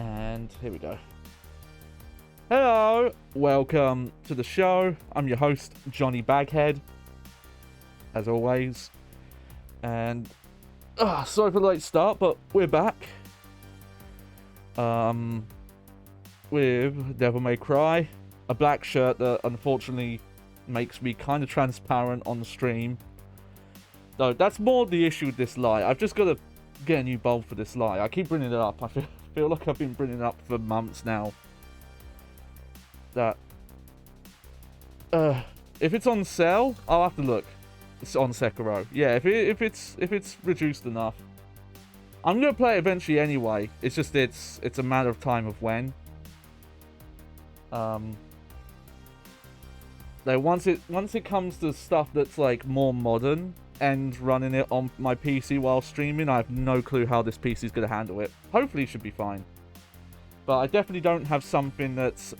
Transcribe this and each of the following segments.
And here we go. Hello, welcome to the show. I'm your host, JohnnyBagHead, as always. And sorry for the late start, but we're back. With Devil May Cry, a black shirt that unfortunately makes me kind of transparent on the stream. Though that's more the issue with this light. I've just got to get a new bulb for this light. I keep bringing it up. I feel like I've been bringing it up for months now. That if it's on sale, I'll have to look. It's on Sekiro. Yeah, if it's reduced enough, I'm gonna play it eventually anyway. It's just it's a matter of time of when. Like once it comes to stuff that's like more modern and running it on my PC while streaming, I have no clue how this PC is gonna handle it. Hopefully, it should be fine. But I definitely don't have something that's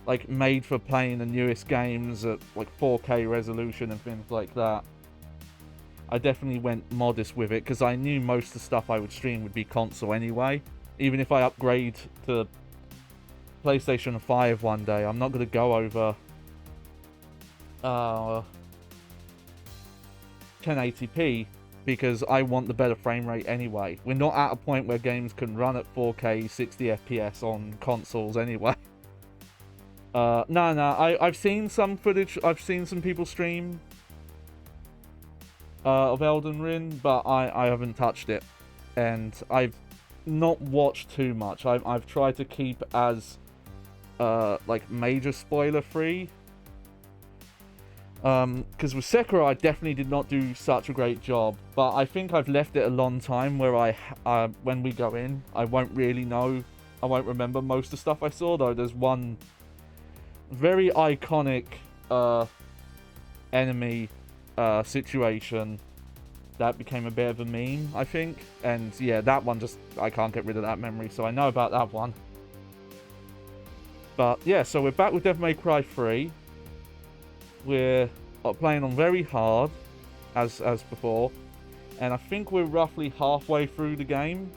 like made for playing the newest games at like 4K resolution and things like that. I definitely went modest with it because I knew most of the stuff I would stream would be console anyway. Even if I upgrade to PlayStation 5 one day, I'm not going to go over 1080p because I want the better frame rate anyway. We're not at a point where games can run at 4K 60 FPS on consoles anyway. I've seen some footage. I've seen some people stream of Elden Ring, but I haven't touched it, and I've not watched too much. I've tried to keep as like major spoiler free. Because with Sekiro, I definitely did not do such a great job, but I think I've left it a long time where when we go in, I won't really know. I won't remember most of the stuff I saw, though. There's one very iconic enemy situation that became a bit of a meme, I think. And yeah, that one I can't get rid of that memory, so I know about that one. But yeah, so we're back with Devil May Cry 3. We're playing on very hard, as before. And I think we're roughly halfway through the game.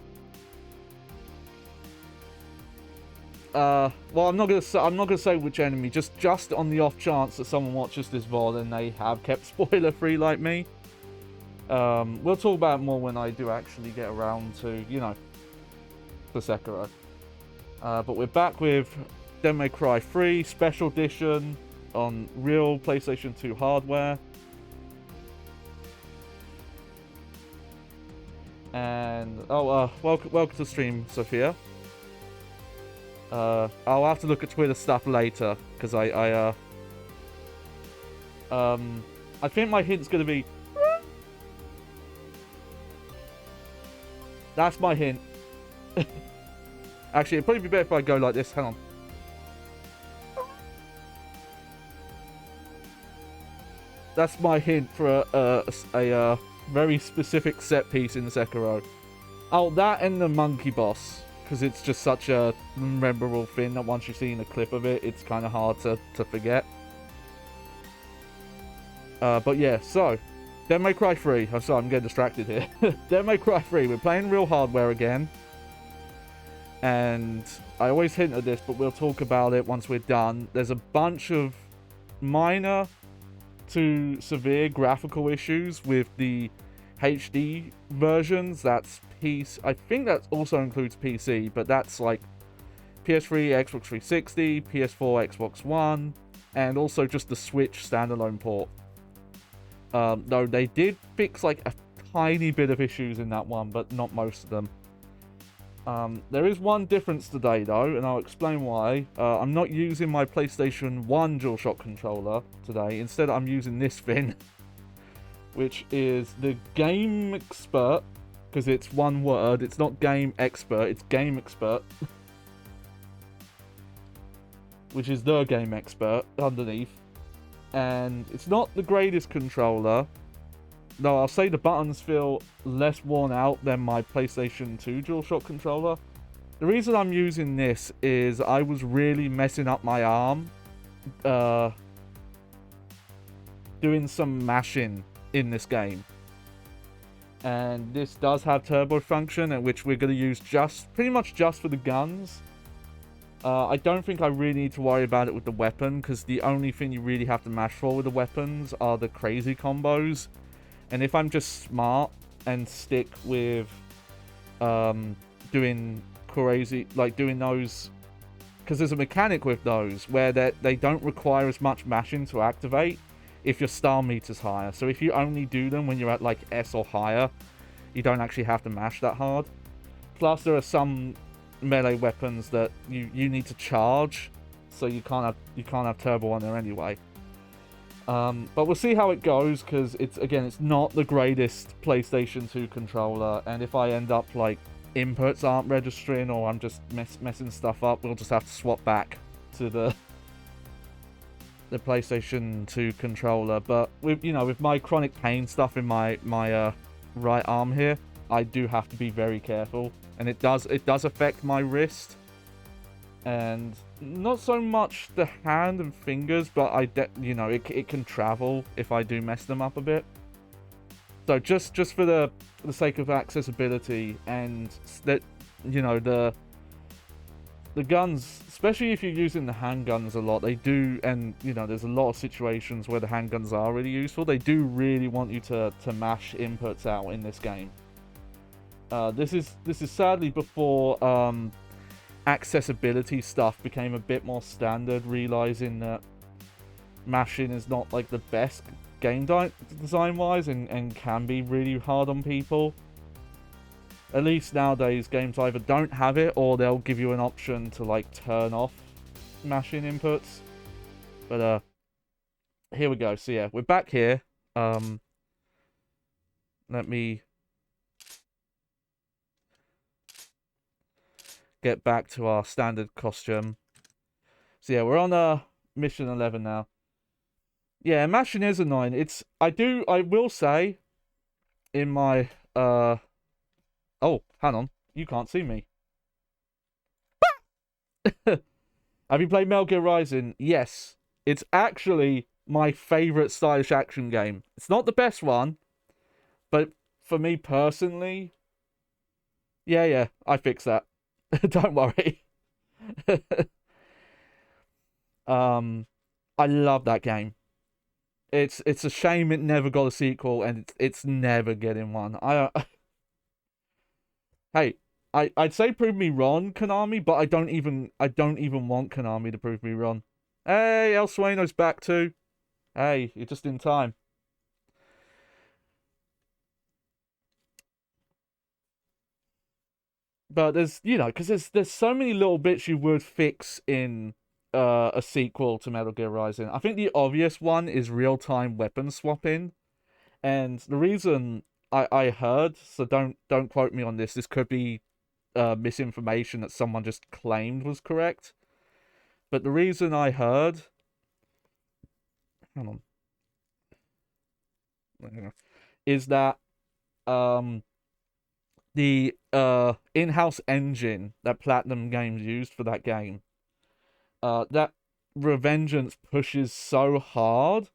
Well, I'm not gonna say which enemy. Just on the off chance that someone watches this VOD and they have kept spoiler free like me. We'll talk about it more when I do actually get around to, the Sekiro. But we're back with Devil May Cry 3 Special Edition on real PlayStation 2 hardware. And welcome to the stream, Sophia. I'll have to look at Twitter stuff later because I think my hint's gonna be. That's my hint. Actually, it'd probably be better if I go like this. Hang on. That's my hint for a very specific set piece in Sekiro. Oh, that and the monkey boss. Because it's just such a memorable thing that once you've seen a clip of it, it's kind of hard to forget. But yeah, so Devil May Cry 3. I'm sorry, I'm getting distracted here. Devil May Cry 3. We're playing real hardware again. And I always hint at this, but we'll talk about it once we're done. There's a bunch of minor to severe graphical issues with the HD versions. That's I think that also includes PC, but that's like PS3, Xbox 360, PS4, Xbox One, and also just the Switch standalone port. Though they did fix like a tiny bit of issues in that one, but not most of them. There is one difference today though, and I'll explain why. I'm not using my PlayStation 1 DualShock controller today. Instead, I'm using this thing, which is the Game Expert. Because it's one word, it's not Game Expert, it's Game Expert. Which is the Game Expert underneath. And it's not the greatest controller. No, I'll say the buttons feel less worn out than my PlayStation 2 DualShock controller. The reason I'm using this is I was really messing up my arm. Doing some mashing in this game. And this does have turbo function, which we're going to use pretty much just for the guns. I don't think I really need to worry about it with the weapon, because the only thing you really have to mash for with the weapons are the crazy combos. And if I'm just smart and stick with doing crazy, like doing those, because there's a mechanic with those where they don't require as much mashing to activate if your star meter's higher. So if you only do them when you're at like S or higher, you don't actually have to mash that hard. Plus there are some melee weapons that you need to charge, so you can't have turbo on there anyway. But we'll see how it goes, because it's not the greatest PlayStation 2 controller, and if I end up like inputs aren't registering or I'm just messing stuff up, we'll just have to swap back to the PlayStation 2 controller. But with my chronic pain stuff in my right arm here, I do have to be very careful, and it does affect my wrist, and not so much the hand and fingers, but it can travel if I do mess them up a bit. So just for the sake of accessibility, and that the guns, especially if you're using the handguns a lot, they do, and there's a lot of situations where the handguns are really useful. They do really want you to mash inputs out in this game. This is sadly before accessibility stuff became a bit more standard, realizing that mashing is not like the best game design wise, and can be really hard on people. At least nowadays, games either don't have it, or they'll give you an option to like turn off mashing inputs. But here we go. So yeah, we're back here. Let me get back to our standard costume. So yeah, we're on mission 11 now. Yeah, mashing is annoying. I will say, in my oh, hang on. You can't see me. Have you played Metal Gear Rising? Yes. It's actually my favorite stylish action game. It's not the best one, but for me personally, yeah, I fixed that. Don't worry. I love that game. It's a shame it never got a sequel, and it's never getting one. Hey, I'd say prove me wrong, Konami, but I don't even want Konami to prove me wrong. Hey, El Sueno's back too. Hey, you're just in time. But because there's so many little bits you would fix in a sequel to Metal Gear Rising. I think the obvious one is real-time weapon swapping, and the reason I heard, so don't quote me on this. This could be misinformation that someone just claimed was correct. But the reason I heard, hang on, is that the in-house engine that Platinum Games used for that game, that Revengeance pushes so hard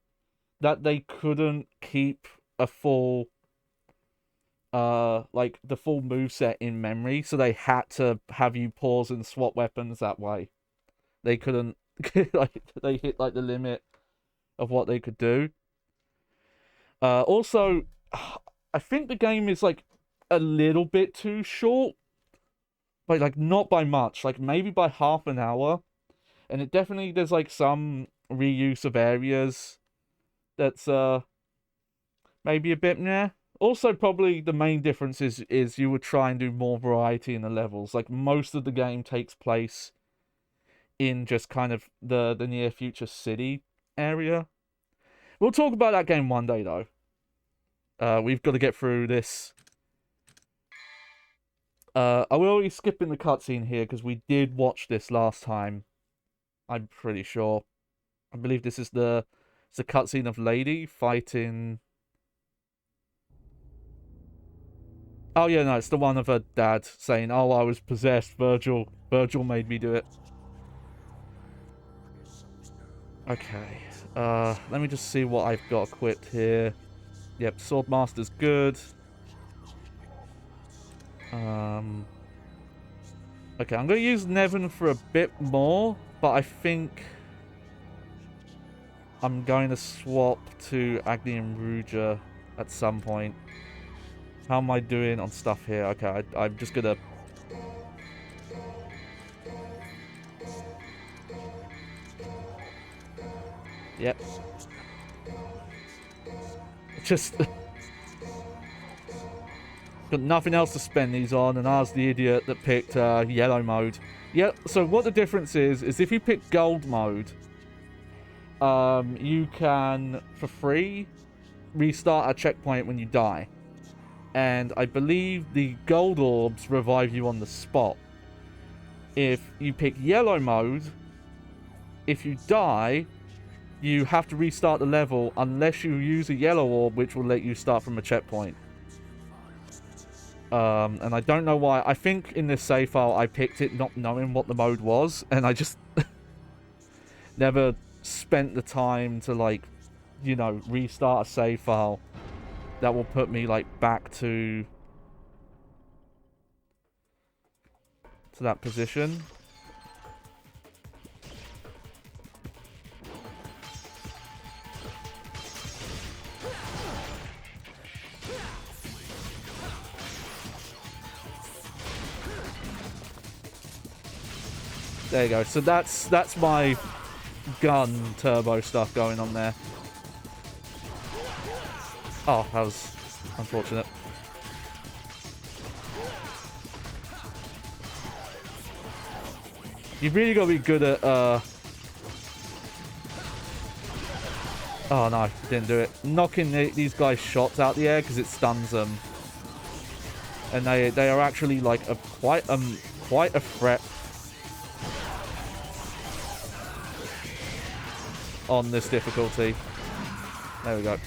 that they couldn't keep a full like the full moveset in memory, so they had to have you pause and swap weapons that way. They couldn't like they hit like the limit of what they could do. Also, I think the game is like a little bit too short, but like not by much, like maybe by half an hour. And it definitely, there's like some reuse of areas that's maybe a bit meh. Also, probably the main difference is you would try and do more variety in the levels. Like most of the game takes place in just kind of the near future city area. We'll talk about that game one day though. We've got to get through this. I will be skipping the cutscene here because we did watch this last time. I'm pretty sure. I believe this is the cutscene of Lady fighting. Oh yeah, no, it's the one of her dad saying, "Oh, I was possessed. Virgil made me do it." Okay. Let me just see what I've got equipped here. Yep, Swordmaster's good. Okay, I'm going to use Nevin for a bit more, but I think I'm going to swap to Agni and Ruja at some point. How am I doing on stuff here? Okay, I'm just going to... Yep. Just... got nothing else to spend these on, and I was the idiot that picked yellow mode. Yeah, so what the difference is if you pick gold mode, you can, for free, restart a checkpoint when you die. And I believe the gold orbs revive you on the spot. If you pick yellow mode, if you die, you have to restart the level unless you use a yellow orb, which will let you start from a checkpoint. And I don't know why. I think in this save file I picked it not knowing what the mode was, and I just never spent the time to, like, you know, restart a save file that will put me, like, back to that position. There you go. So that's my gun turbo stuff going on there. Oh, that was unfortunate. You've really got to be good at, oh no, didn't do it. Knocking these guys' shots out the air because it stuns them. And they are actually like quite a threat on this difficulty. There we go.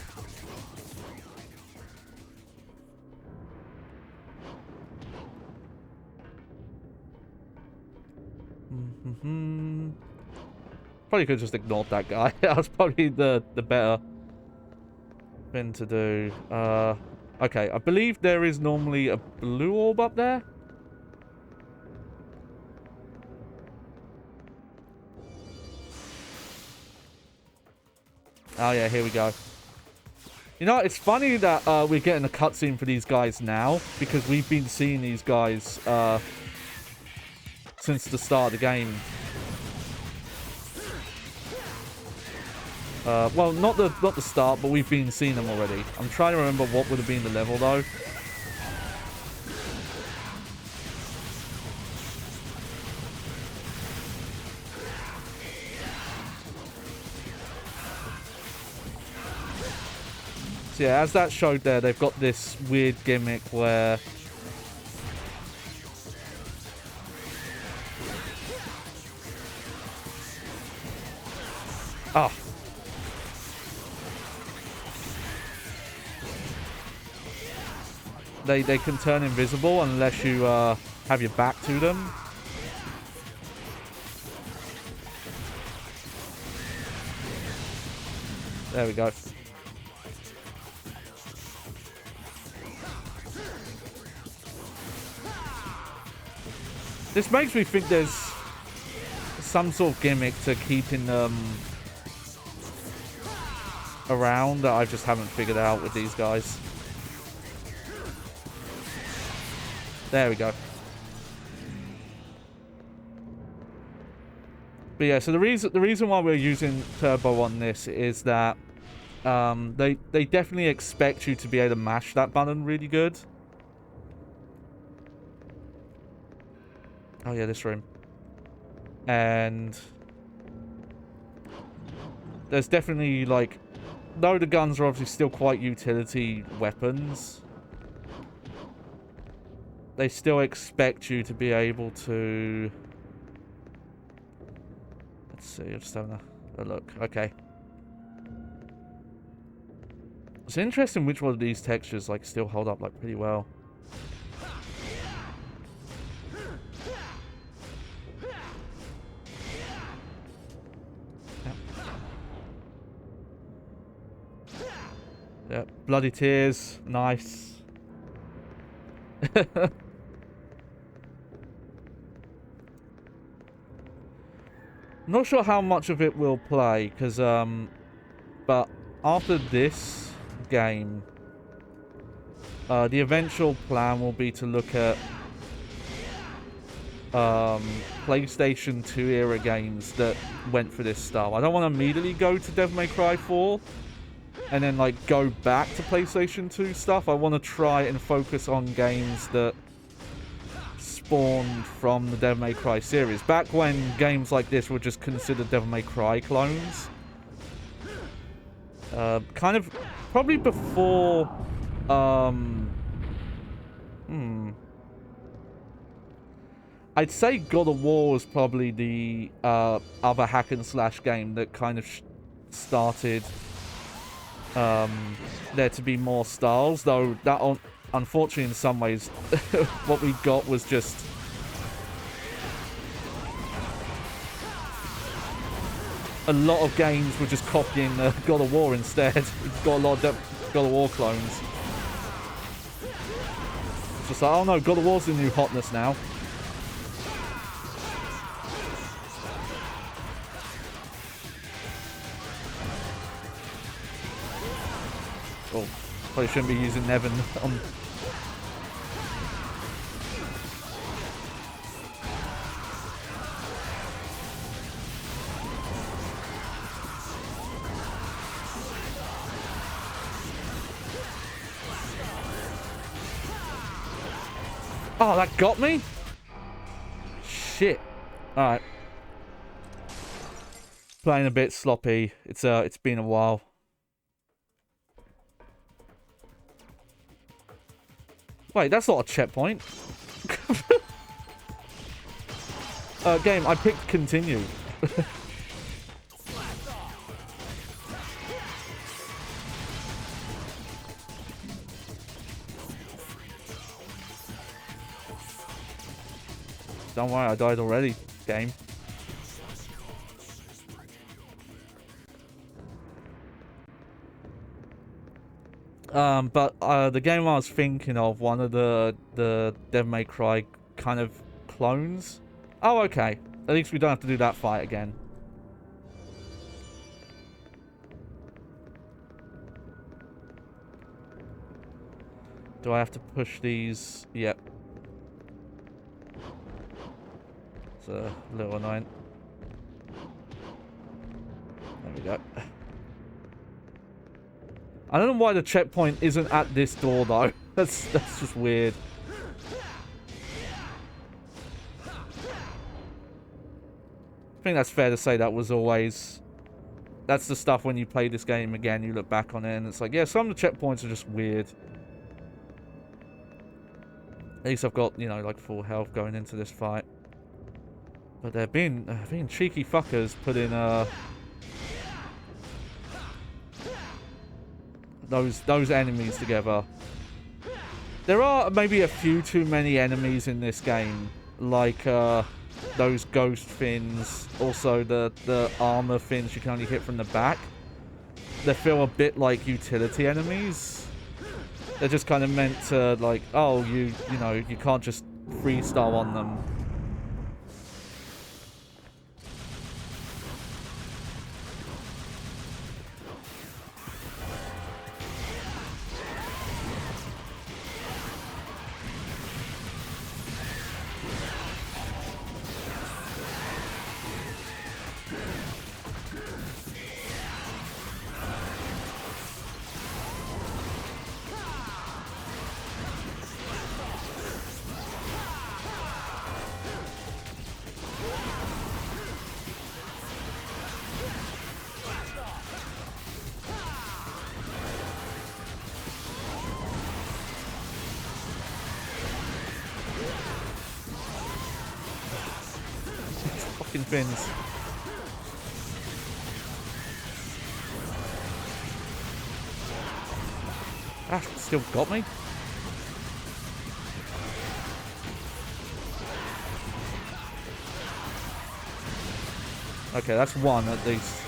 Probably could have just ignored that guy. That was probably the better thing to do. Okay, I believe there is normally a blue orb up there. Oh yeah, here we go. You know, it's funny that we're getting a cutscene for these guys now, because we've been seeing these guys since the start of the game. Well, not the start, but we've been seeing them already. I'm trying to remember what would have been the level, though. So yeah, as that showed there, they've got this weird gimmick where... Ah. They can turn invisible unless you have your back to them. There we go. This makes me think there's some sort of gimmick to keeping them around that I just haven't figured out with these guys. There we go. But yeah, so the reason why we're using turbo on this is that they definitely expect you to be able to mash that button really good. Oh yeah, this room. And there's definitely, like, though the guns are obviously still quite utility weapons, they still expect you to be able to... Let's see, I'm just having a look. Okay. It's interesting which one of these textures, like, still hold up, like, pretty well. Yeah, bloody tears. Nice. Not sure how much of it will play, because, but after this game, the eventual plan will be to look at PlayStation 2 era games that went for this style. I don't want to immediately go to Devil May Cry 4 and then like go back to PlayStation 2 stuff. I want to try and focus on games that spawned from the Devil May Cry series. Back when games like this were just considered Devil May Cry clones. Kind of probably before I'd say God of War was probably the other hack and slash game that kind of started there to be more styles, though that unfortunately in some ways what we got was just a lot of games were just copying God of War instead. We've got a lot of God of War clones. It's just like, oh no, God of War's the new hotness now. Oh, probably shouldn't be using Nevin on... Oh, that got me? Shit. Alright. Playing a bit sloppy. It's been a while. Wait, that's not a checkpoint. Game, I picked continue. Don't worry, I died already, game. But the game I was thinking of, one of the Devil May Cry kind of clones. Oh, okay. At least we don't have to do that fight again. Do I have to push these? Yep. It's a little annoying. There we go. I don't know why the checkpoint isn't at this door though. That's just weird. I think that's fair to say that was always... That's the stuff when you play this game again, you look back on it and it's like, yeah, some of the checkpoints are just weird. At least I've got, you know, like full health going into this fight. But they're being cheeky fuckers putting those enemies together. There are maybe a few too many enemies in this game, like those ghost fins, also the armor fins you can only hit from the back. They feel a bit like utility enemies. They're just kind of meant to, like, oh, you know, you can't just freestyle on them. Fins. Ah, still got me. Okay, that's one at least.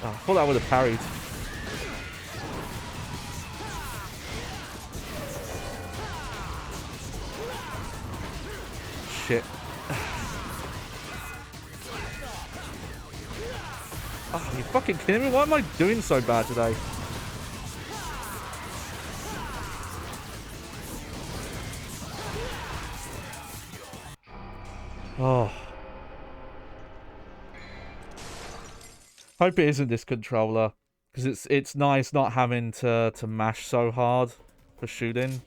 Oh, I thought I would have parried. shit. Oh, you fucking kidding me? Why am I doing so bad today? Oh. Hope it isn't this controller. Because it's nice not having to mash so hard for shooting.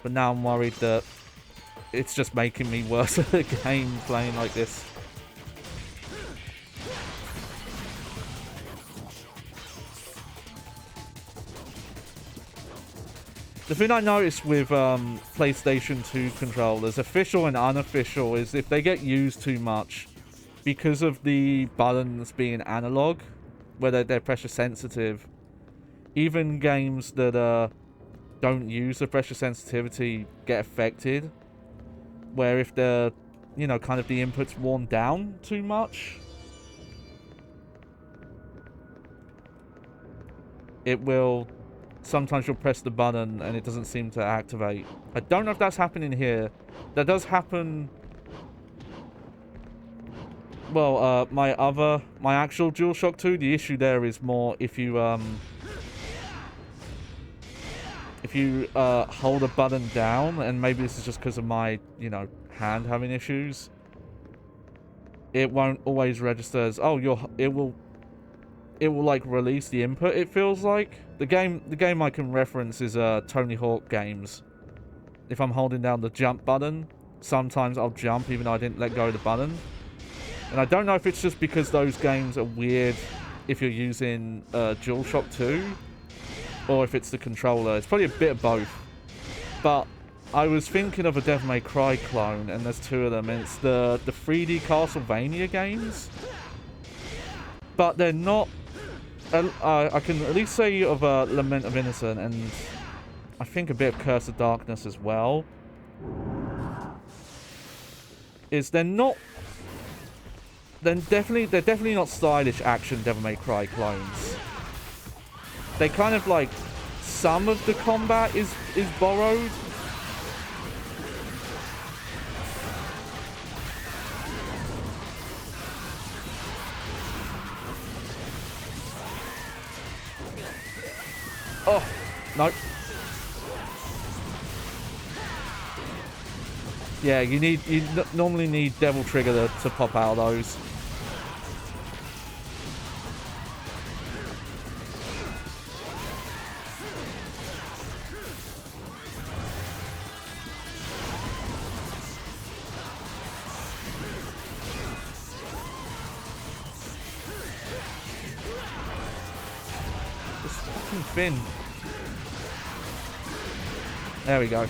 But now I'm worried that it's just making me worse at the game playing like this. The thing I noticed with PlayStation 2 controllers, official and unofficial, is if they get used too much, because of the buttons being analog, where they're pressure sensitive, even games that don't use the pressure sensitivity get affected. Where if they're, you know, kind of the input's worn down too much, it will... Sometimes you'll press the button and it doesn't seem to activate. I don't know if that's happening here. That does happen... Well, my actual DualShock 2, the issue there is more if you hold a button down, and maybe this is just because of my, you know, hand having issues. It won't always register as, oh, it will like release the input, it feels like. The game I can reference is Tony Hawk games. If I'm holding down the jump button, sometimes I'll jump even though I didn't let go of the button. And I don't know if it's just because those games are weird if you're using DualShock 2, or if it's the controller. It's probably a bit of both. But I was thinking of a Devil May Cry clone, and there's two of them, and it's the 3D Castlevania games. But they're not... I can at least say of Lament of Innocent, and I think a bit of Curse of Darkness as well. Is they're not... They're definitely not stylish action Devil May Cry clones. They kind of like... Some of the combat is borrowed. Oh, no. Yeah, you normally need Devil Trigger to pop out of those. This fucking fin. There we go.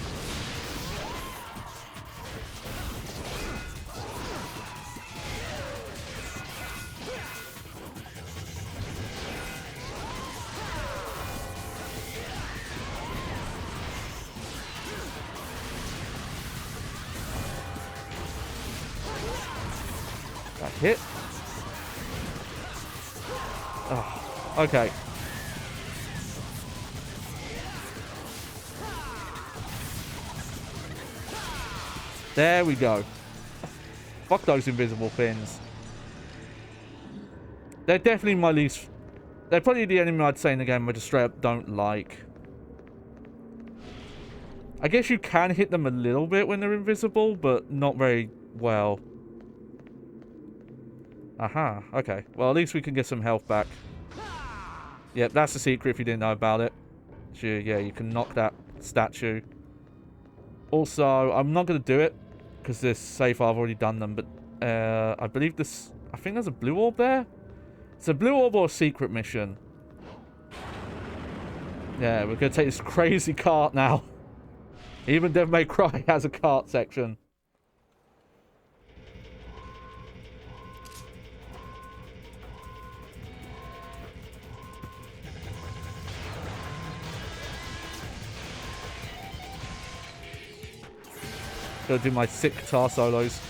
That hit. Oh, okay. There we go. Fuck those invisible fins. They're definitely my least... They're probably the enemy I'd say in the game I just straight up don't like. I guess you can hit them a little bit when they're invisible, but not very well. Aha, okay. Well, at least we can get some health back. Yep, that's the secret if you didn't know about it. So, yeah, you can knock that statue. Also, I'm not going to do it, because this safe I've already done them, but I believe this... I think there's a blue orb there? It's a blue orb or a secret mission. Yeah, we're going to take this crazy cart now. Even Devil May Cry has a cart section. Gotta do my sick guitar solos.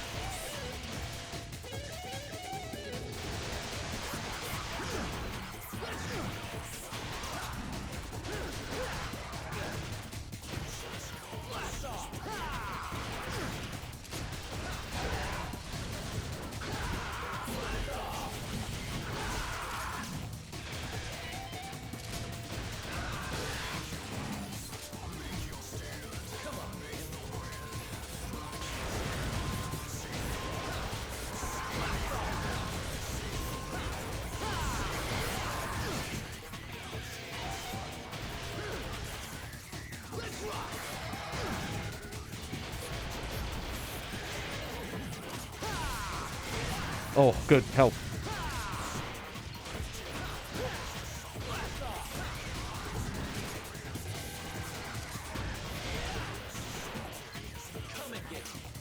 Oh, good. Help.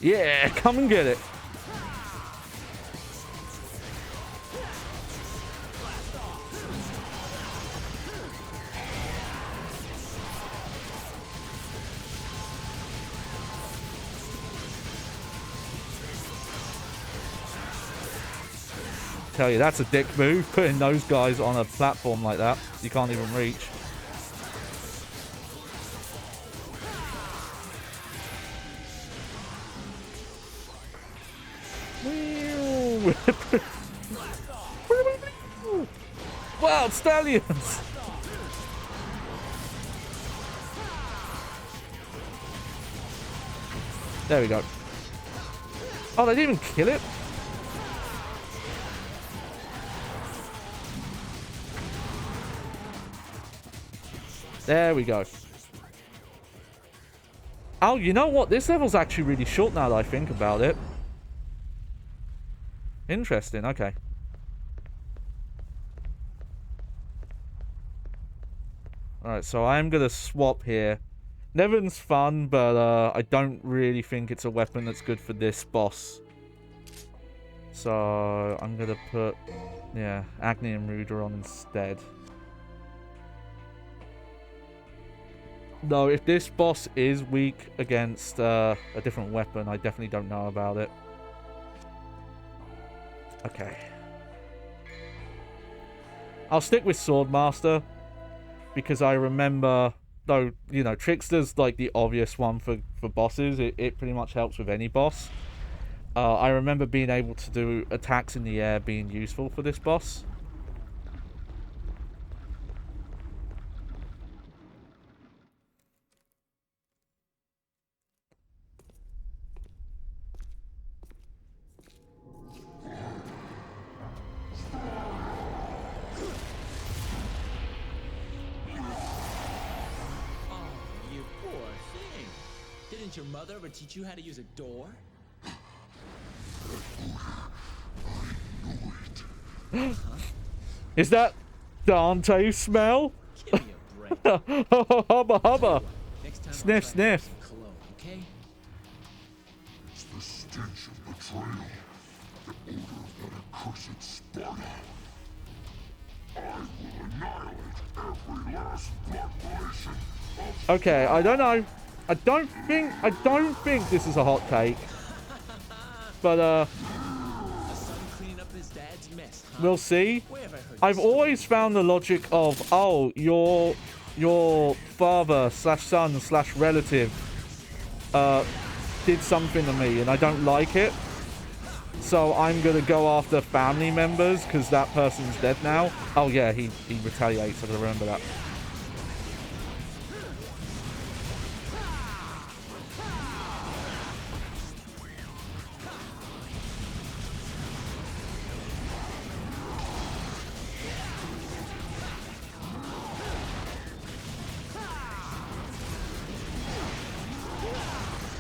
Yeah, come and get it. Tell you, that's a dick move, putting those guys on a platform like that. You can't even reach. Wild stallions! There we go. Oh, they didn't even kill it? There we go. Oh, you know what? This level's actually really short now that I think about it. Interesting, okay. Alright, so I'm gonna swap here. Nevin's fun, but I don't really think it's a weapon that's good for this boss. So I'm gonna put, yeah, Agni and Ruder on instead. No, if this boss is weak against a different weapon, I definitely don't know about it. Okay. I'll stick with Swordmaster, because I remember, though, you know, Trickster's like the obvious one for bosses. It pretty much helps with any boss. I remember being able to do attacks in the air being useful for this boss. Didn't your mother ever teach you how to use a door? Is that Dante smell? Give me a break. Hubba hubba. Sniff, I'll sniff. some cologne, okay? It's the stench of betrayal. The odor of that accursed Sparta. I will annihilate every last blood relation of... Okay, I don't know. I don't think this is a hot take. But A son cleaning up his dad's mess, huh? we'll see. Where have I heard I've this always found the logic of, oh, your father slash son slash relative did something to me and I don't like it. So I'm gonna go after family members because that person's dead now. Oh yeah, he retaliates. I gotta remember that.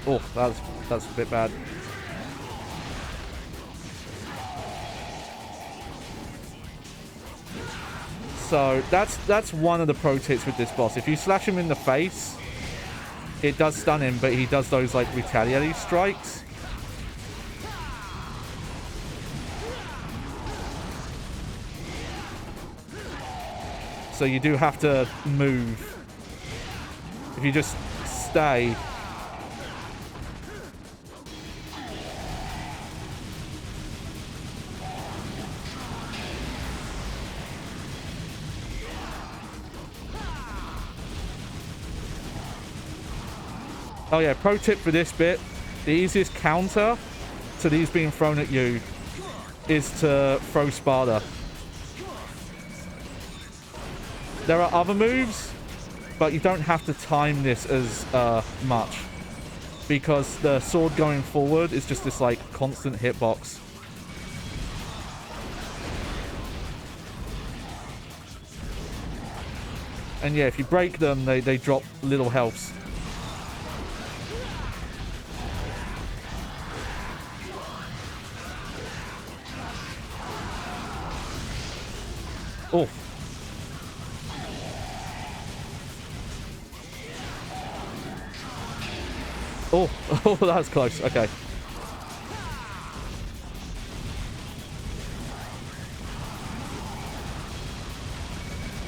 Oh, that's a bit bad. So that's one of the pro tips with this boss. If you slash him in the face, it does stun him, but he does those like retaliatory strikes. So you do have to move. If you just stay. Oh yeah, pro tip for this bit, the easiest counter to these being thrown at you is to throw Sparta. There are other moves, but you don't have to time this as much, because the sword going forward is just this like constant hitbox. And yeah, if you break them, they drop little healths. Oh. Oh, oh, that's close. Okay.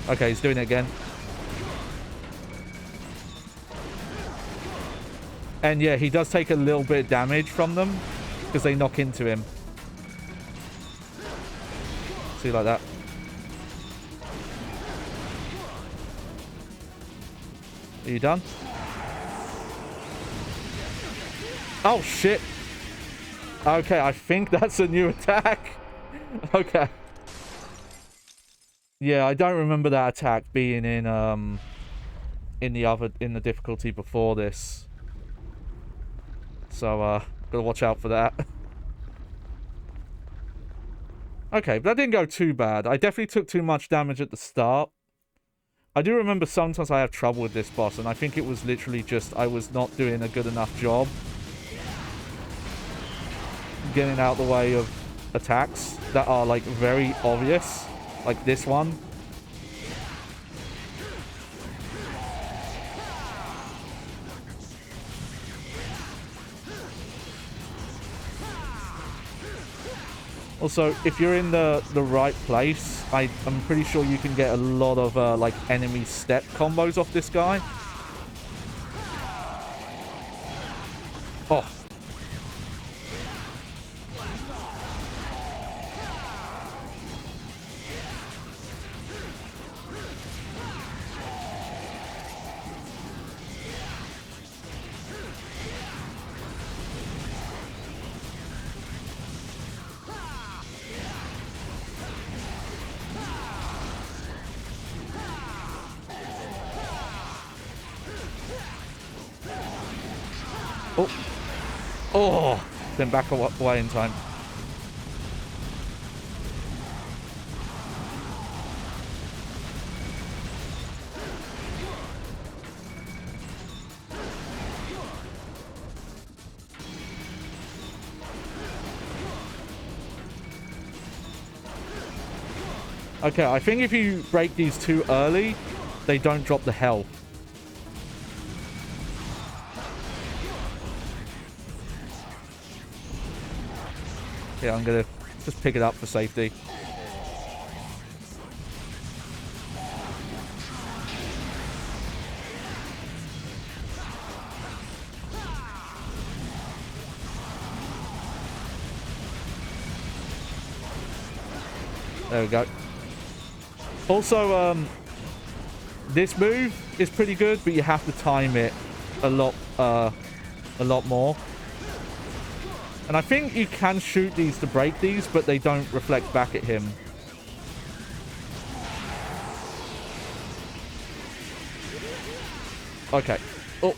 Okay, he's doing it again. And yeah, he does take a little bit of damage from them because they knock into him. See, like that. Are you done? Oh, shit. Okay, I think that's a new attack. Okay. Yeah, I don't remember that attack being in the difficulty before this. So gotta watch out for that. Okay, but that didn't go too bad. I definitely took too much damage at the start. I do remember sometimes I have trouble with this boss, and I think it was literally just I was not doing a good enough job getting out the way of attacks that are like very obvious, like this one. Also, if you're in the right place, I'm pretty sure you can get a lot of like enemy step combos off this guy. Oh. Oh. Oh. Then back away in time. Okay, I think if you break these too early, they don't drop the health. Yeah, I'm gonna just pick it up for safety. There we go. Also, this move is pretty good, but you have to time it a lot more. And I think you can shoot these to break these, but they don't reflect back at him. Okay. Oh.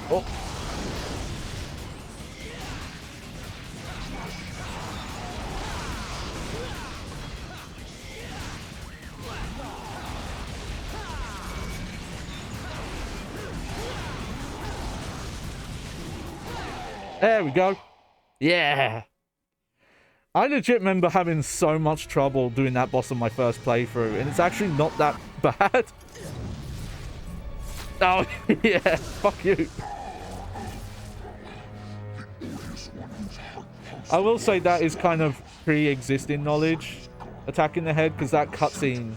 Oh. There we go. Yeah. I legit remember having so much trouble doing that boss on my first playthrough, and it's actually not that bad. Oh, yeah. Fuck you. I will say that is kind of pre-existing knowledge, attacking the head, because that cutscene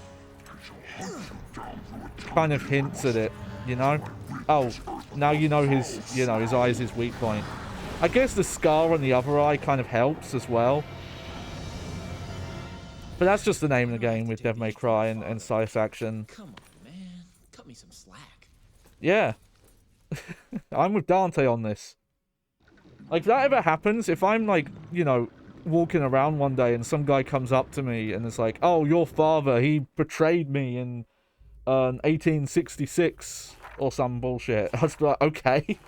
kind of hints at it, you know? Oh, now you know his eye is his weak point. I guess the scar on the other eye kind of helps as well. But that's just the name of the game with Devil May Cry and Scythe Action. Come on, man. Cut me some slack. Yeah. I'm with Dante on this. Like, if that ever happens, if I'm, like, you know, walking around one day and some guy comes up to me and is like, oh, your father, he betrayed me in 1866 or some bullshit. I was like, okay.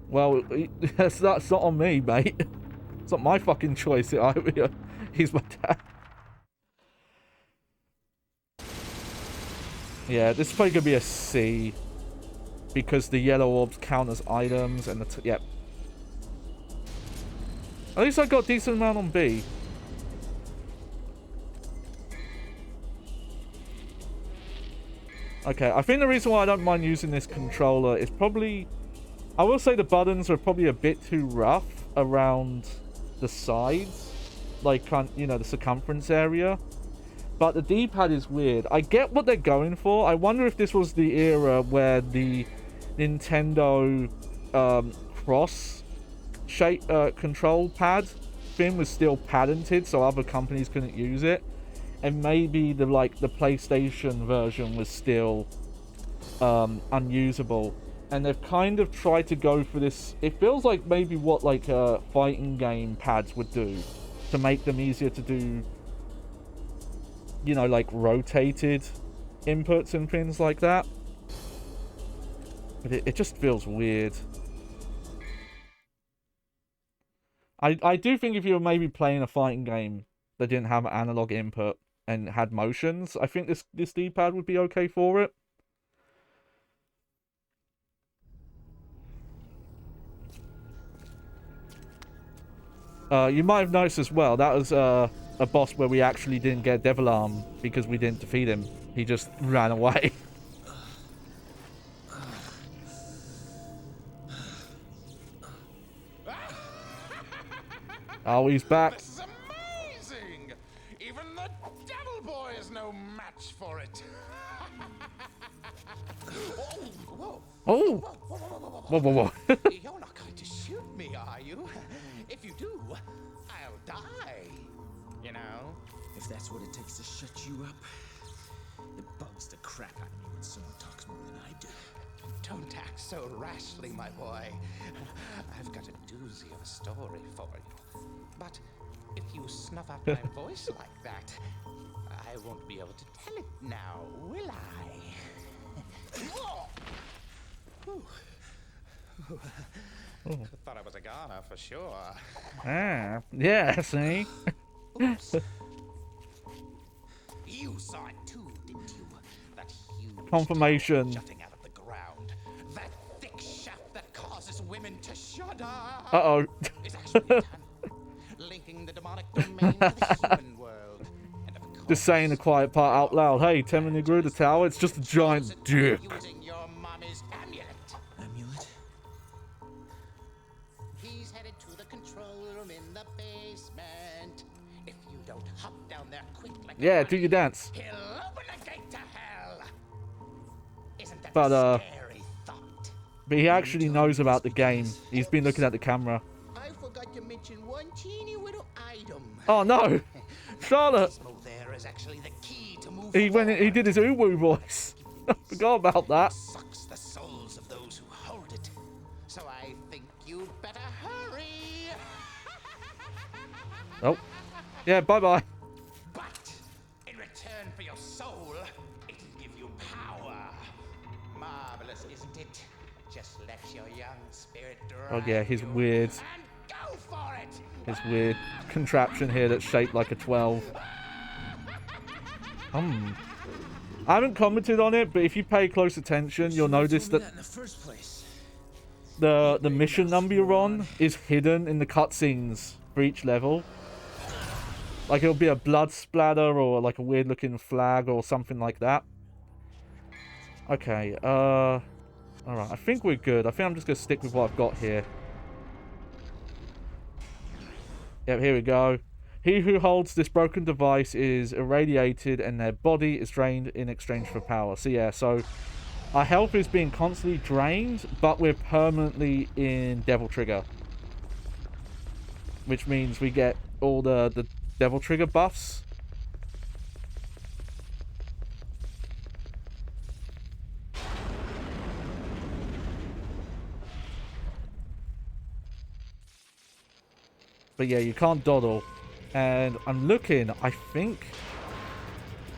Well, that's not on me, mate. It's not my fucking choice. He's my dad. Yeah, this is probably going to be a C. Because the yellow orbs count as items and the... Yep. At least I got a decent amount on B. Okay, I think the reason why I don't mind using this controller is probably... I will say the buttons are probably a bit too rough around the sides. Like, you know, the circumference area. But the D-pad is weird. I get what they're going for. I wonder if this was the era where the Nintendo cross shape control pad thing was still patented, so other companies couldn't use it, and maybe the PlayStation version was still unusable, and they've kind of tried to go for this. It feels like maybe what fighting game pads would do to make them easier to do, you know, like rotated inputs and things like that. But it just feels weird. I do think if you were maybe playing a fighting game that didn't have analog input and had motions, I think this D-pad would be okay for it. You might have noticed as well, that was a boss where we actually didn't get Devil Arm because we didn't defeat him. He just ran away. Oh, he's back. This is amazing! Even the Devil Boy is no match for it. Whoa. Oh! Whoa, whoa, whoa. You're not going to shoot me, are you? If you do, I'll die. You know? If that's what it takes to shut you up, it bugs the crap out of me when someone talks more than I do. Don't act so rashly, my boy. I've got a doozy of a story for you. But if you snuff out my voice like that, I won't be able to tell it now, will I? Thought I was a goner for sure. Ah, yeah, see? Oops. You saw it too, didn't you? That huge Confirmation. tower jutting out of the ground. That thick shaft that causes women to shudder. Uh-oh. Is actually a tunnel linking the demonic domain to the human world. And of course, Just saying the quiet part out loud. Hey, Temmin grew the tower. It's just a giant dick. using your mommy's amulet. Amulet? He's headed to the control room in the basement. If you don't hop down there quick like Yeah, a do your dance. he'll open the gate to hell. Isn't that But, a scary thought? But he actually knows about the game. He's been looking at the camera. I forgot to mention one teeny little item. Oh no! Charlotte! This move there is actually the key to move He forward. did his uwu voice. I forgot about that. Sucks the souls of those who hold it. So I think you'd better hurry. Oh. Yeah, bye-bye. But in return for your soul, it'll give you power. Marvelous, isn't it? Just let your young spirit drive Oh yeah, his you weird, and go for it. his weird contraption here that's shaped like a 12. I haven't commented on it, but if you pay close attention, you'll notice that in the first place. the mission number you're on is hidden in the cutscenes for each level. Like it'll be a blood splatter or like a weird looking flag or something like that. Okay, alright, I think we're good. I think I'm just gonna stick with what I've got here. Yep, here we go. He who holds this broken device is irradiated and their body is drained in exchange for power. So yeah, so our health is being constantly drained, but we're permanently in Devil Trigger. Which means we get all the Devil Trigger buffs But yeah, you can't dawdle. And I'm looking, I think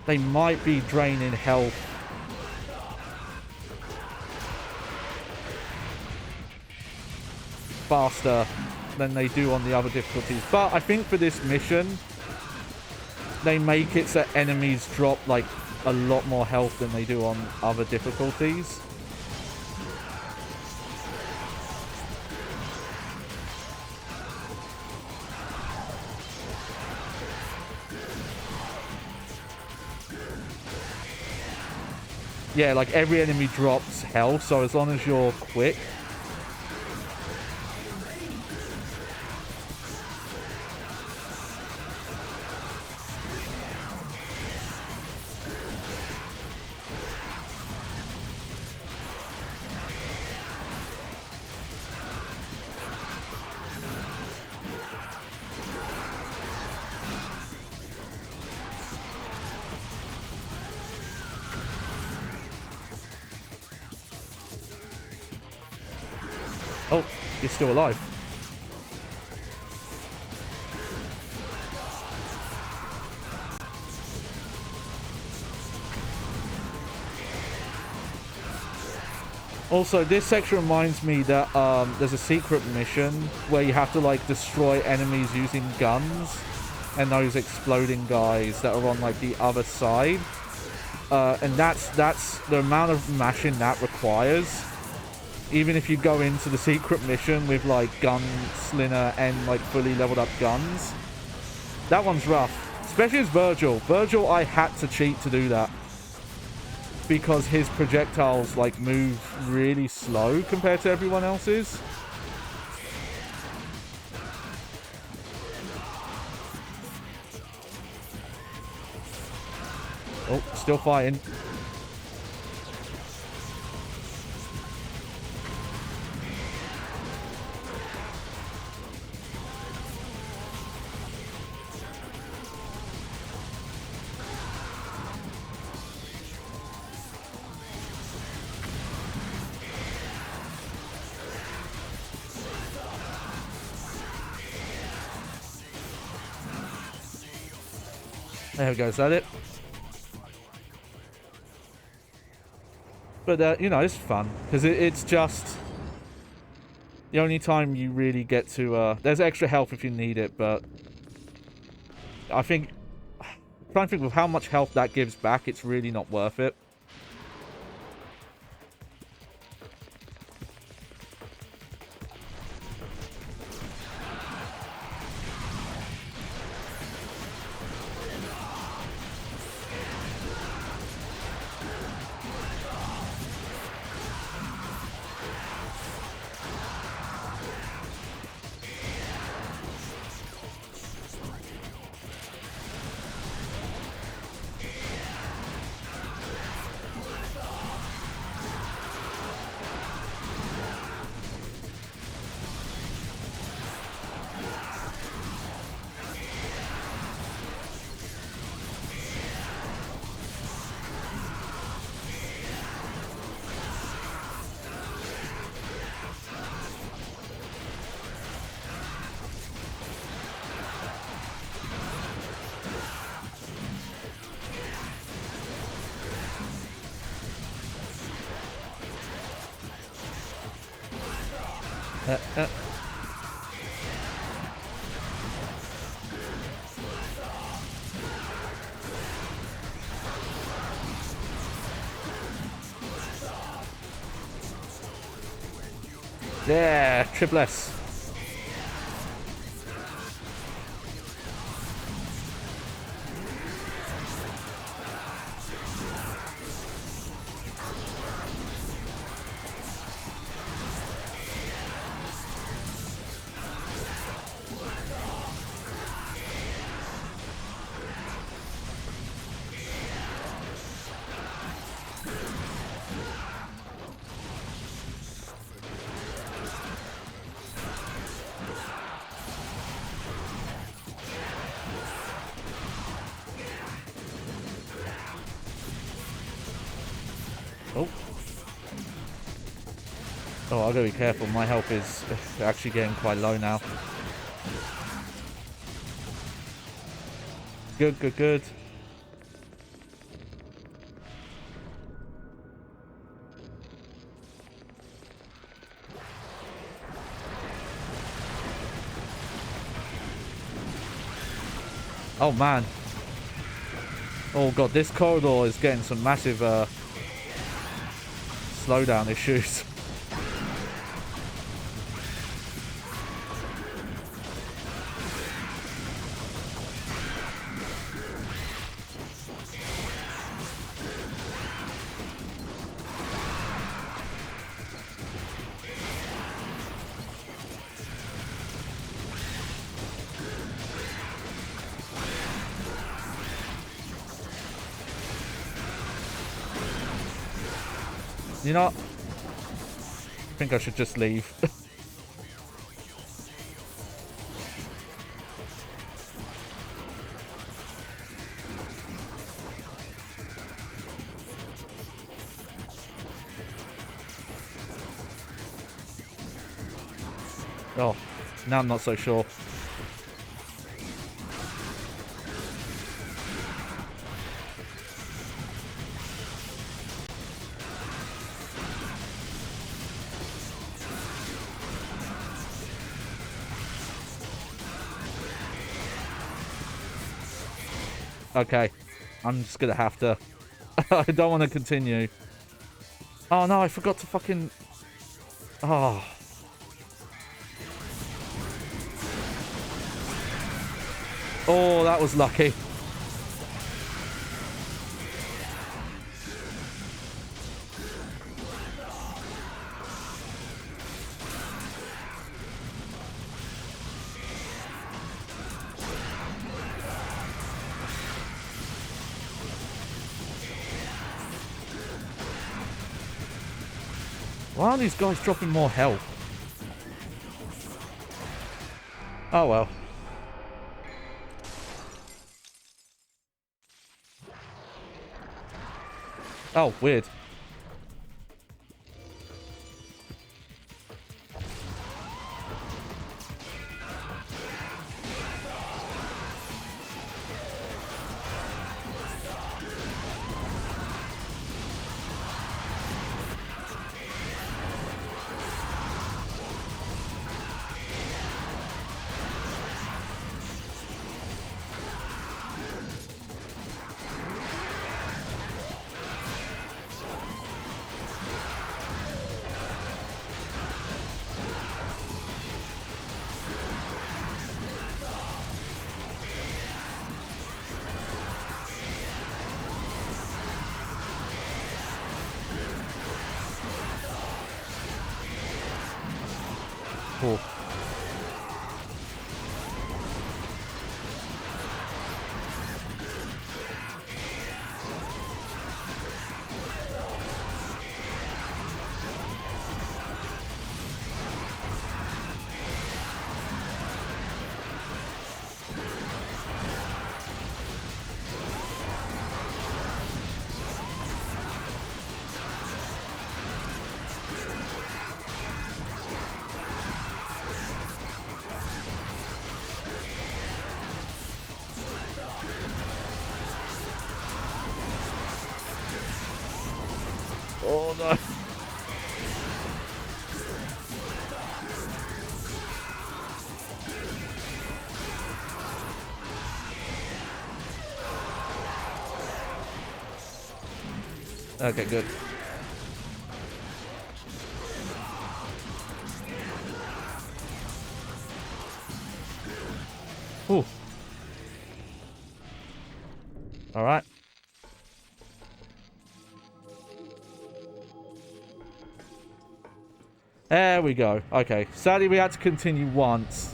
they might be draining health. Faster than they do on the other difficulties. But I think for this mission, they make it so enemies drop like a lot more health than they do on other difficulties. Yeah, like every enemy drops health, so as long as you're quick. Oh, you're still alive. Also, this section reminds me that there's a secret mission where you have to like destroy enemies using guns and those exploding guys that are on like the other side. And that's the amount of mashing that requires. Even if you go into the secret mission with like gunslinger and like fully leveled up guns, that one's rough. Especially as Virgil. Virgil, I had to cheat to do that because his projectiles like move really slow compared to everyone else's. Oh, still fighting. There we go, is that it? But, you know, it's fun. Because it's just the only time you really get to... there's extra health if you need it, but... I think... I'm trying to think of how much health that gives back. It's really not worth it. Yeah, triple S. Oh, I've got to be careful. My health is actually getting quite low now. Good, good, good. Oh, man. Oh, God, this corridor is getting some massive slowdown issues. You know, I think I should just leave. Oh, now I'm not so sure. Okay, I'm just gonna have to. I don't want to continue. Oh no, I forgot to fucking. Oh. Oh, that was lucky. Why are these guys dropping more health? Oh well. Oh, weird. Cool. Oh no. Okay, good. Ooh. All right. There we go. Okay. Sadly, we had to continue once,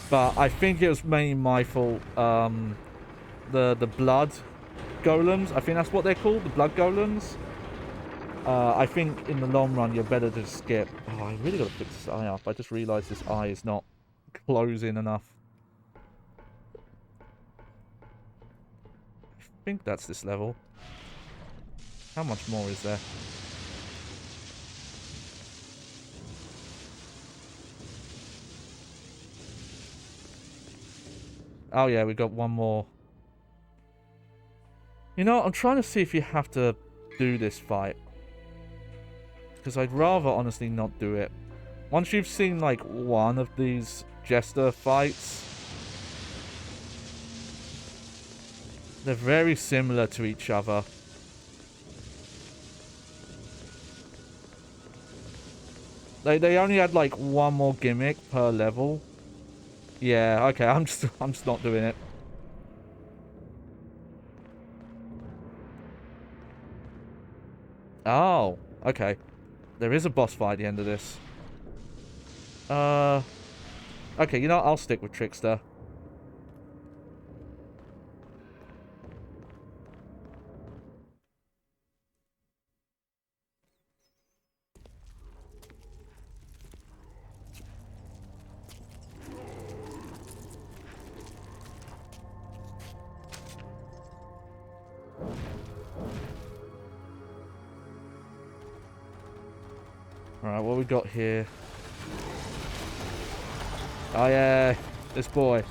but I think it was mainly my fault. The blood golems. I think that's what they're called. The blood golems. I think in the long run, you're better to skip. Oh, I really got to fix this eye up. I just realized this eye is not closing enough. I think that's this level. How much more is there? Oh yeah, we got one more You know, I'm trying to see if you have to do this fight. Because I'd rather honestly not do it. Once you've seen like one of these Jester fights, they're very similar to each other. They only had like one more gimmick per level. Yeah, okay, I'm just not doing it. Oh, okay. There is a boss fight at the end of this. Okay, you know what? I'll stick with Trickster. Alright, what we got here? Oh yeah, this boy.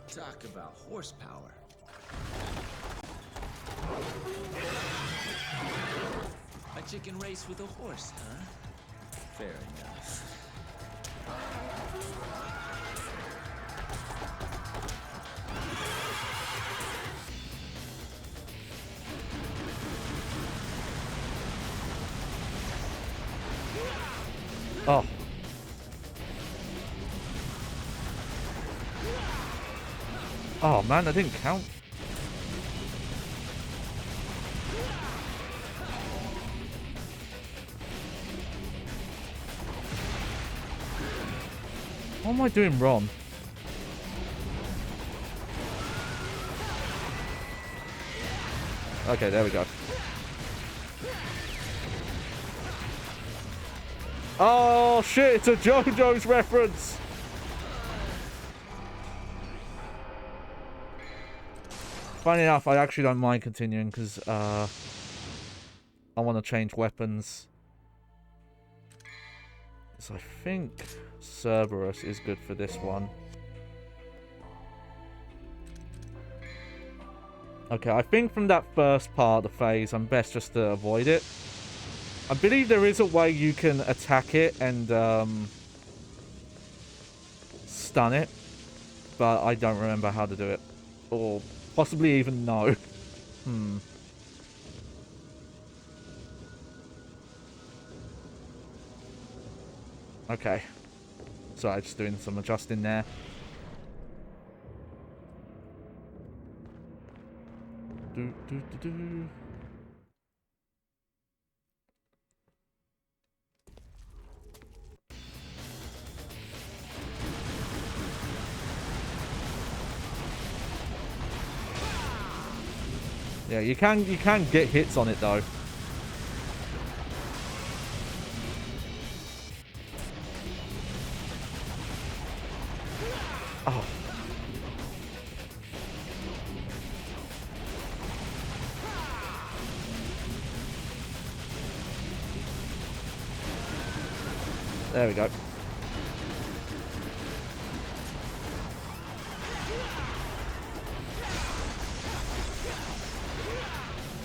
Talk about horsepower. A chicken race with a horse, huh? Fair enough. Oh. Oh man, that didn't count. What am I doing wrong? Okay, there we go. Oh shit, it's a JoJo's reference! Funny enough, I actually don't mind continuing because I want to change weapons. So I think Cerberus is good for this one. Okay, I think from that first part of the phase, I'm best just to avoid it. I believe there is a way you can attack it and stun it, but I don't remember how to do it. Or possibly even know. Okay. Sorry, just doing some adjusting there. Do. Yeah, you can get hits on it though. Oh. There we go.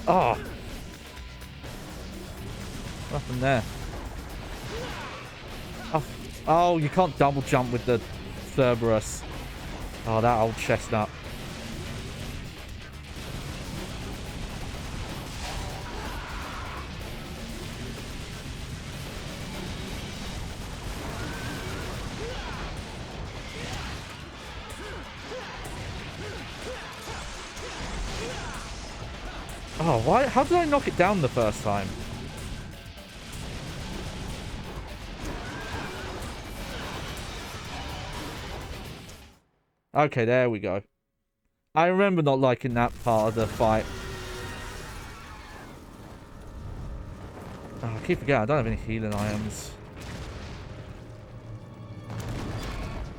Oh. What happened there? Oh, you can't double jump with the Cerberus. Oh, that old chestnut. Oh, why? How did I knock it down the first time? Okay, there we go. I remember not liking that part of the fight. Oh, I keep forgetting I don't have any healing items.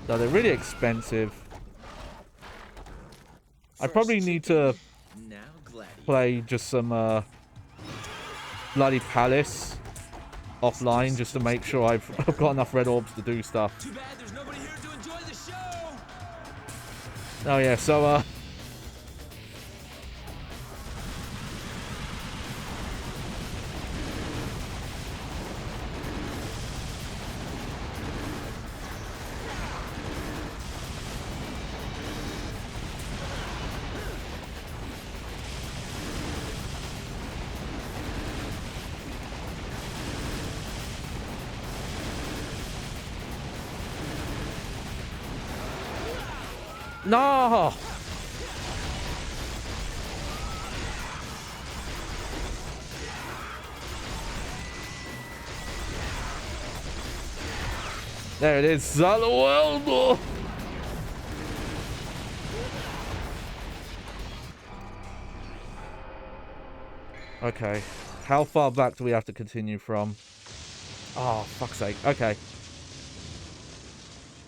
No, they're really expensive. I probably need to play just some Bloody Palace offline just to make sure I've got enough red orbs to do stuff. Too bad there's nobody here to enjoy the show. Oh yeah, so No! There it is. Zalawelmo! Okay. How far back do we have to continue from? Oh, fuck's sake. Okay.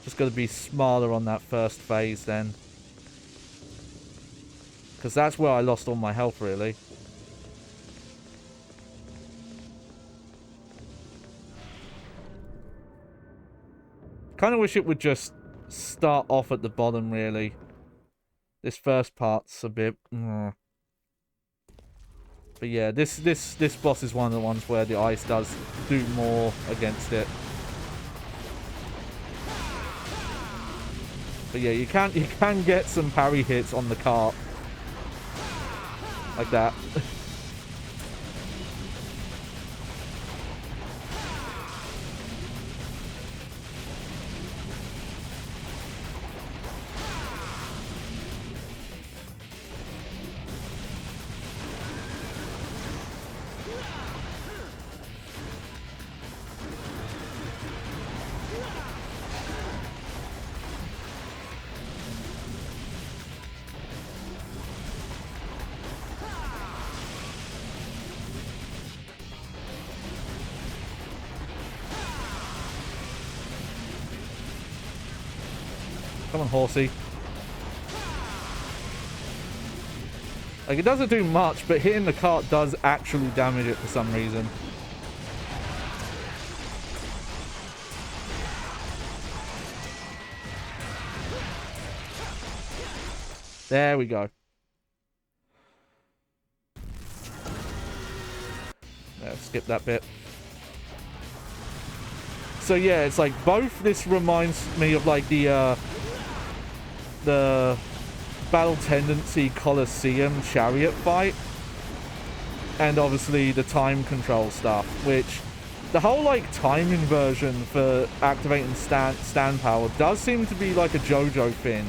Just gotta be smarter on that first phase then. Because that's where I lost all my health, really. Kind of wish it would just start off at the bottom, really. This first part's a bit... But yeah, this boss is one of the ones where the ice does do more against it. But yeah, you can get some parry hits on the cart. Like that. Come on, horsey. Like, it doesn't do much, but hitting the cart does actually damage it for some reason. There we go. Yeah, skip that bit. So yeah, it's like both. This reminds me of like the Battle Tendency Coliseum chariot fight, and obviously the time control stuff, which the whole like time inversion for activating stand power does seem to be like a JoJo thing.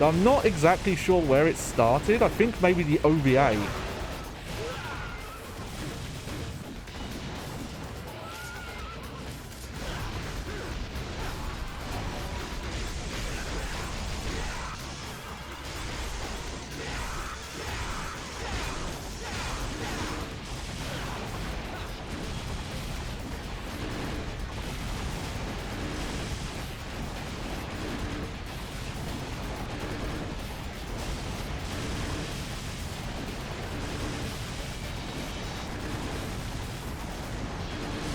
I'm not exactly sure where it started. I think maybe the OVA.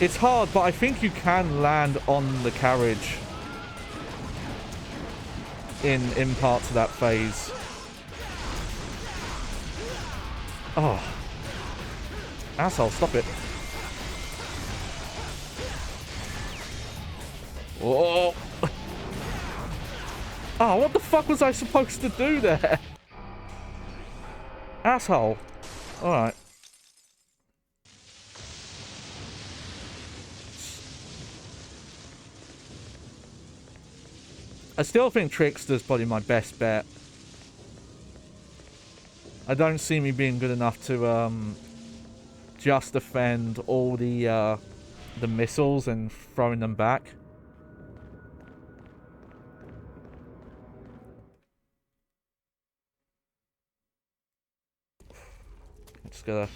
It's hard, but I think you can land on the carriage in parts of that phase. Oh. Asshole, stop it. Oh. Oh, what the fuck was I supposed to do there? Asshole. Alright. I still think Trickster's probably my best bet. I don't see me being good enough to just defend all the missiles and throwing them back. Just gotta...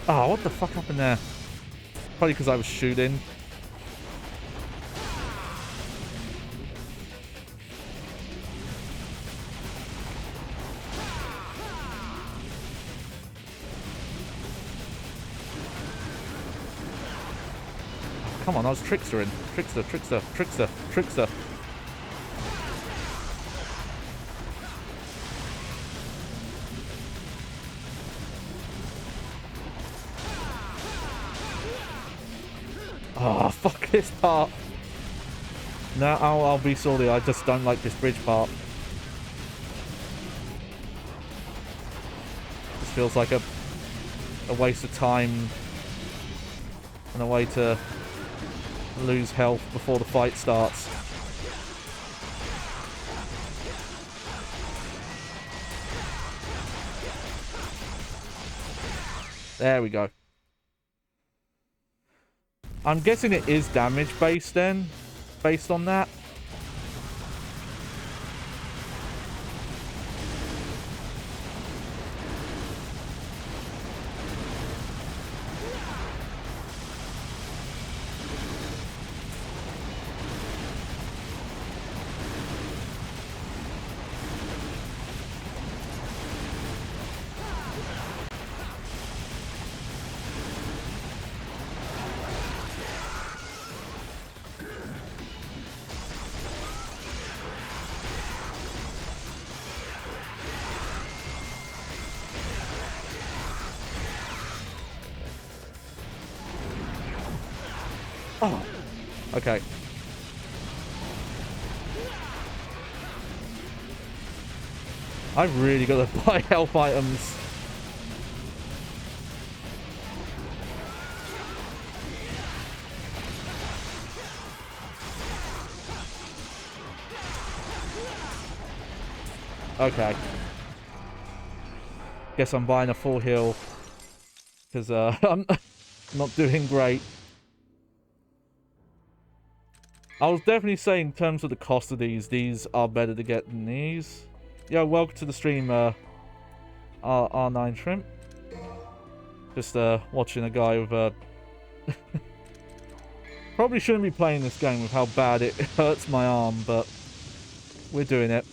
Oh, what the fuck happened there? Probably because I was shooting. Come on, I was trickstering. Trickster, trickster, trickster, trickster. Oh, fuck this part. No, I'll be sorry. I just don't like this bridge part. feels like a waste of time and a way to lose health before the fight starts. There we go. I'm guessing it is damage based then, based on that. Oh, okay. I've really got to buy health items. Okay. Guess I'm buying a full heal. Because I'm not doing great. I was definitely saying in terms of the cost of these are better to get than these. Yo, welcome to the stream, R9 Shrimp. Just watching a guy with a... Probably shouldn't be playing this game with how bad it hurts my arm, but we're doing it.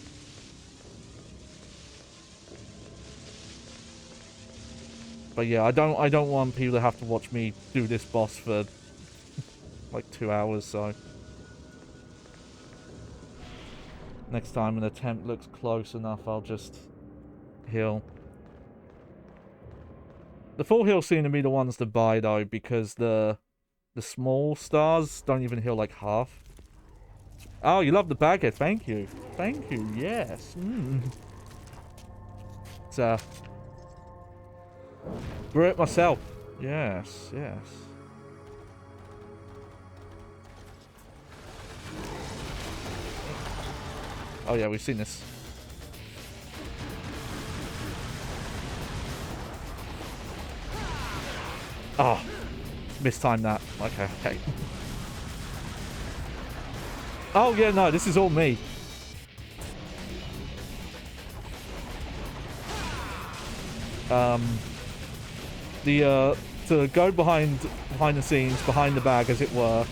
But yeah, I don't want people to have to watch me do this boss for like 2 hours, so... Next time an attempt looks close enough, I'll just heal. The full heals seem to be the ones to buy though, because the small stars don't even heal like half. Oh, you love the baghead. Thank you. Thank you. Yes. It's grew it myself. Yes. Yes. Oh yeah, we've seen this. Oh, mistimed that. Okay, okay. Oh yeah, no, this is all me. To go behind the scenes, behind the bag, as it were.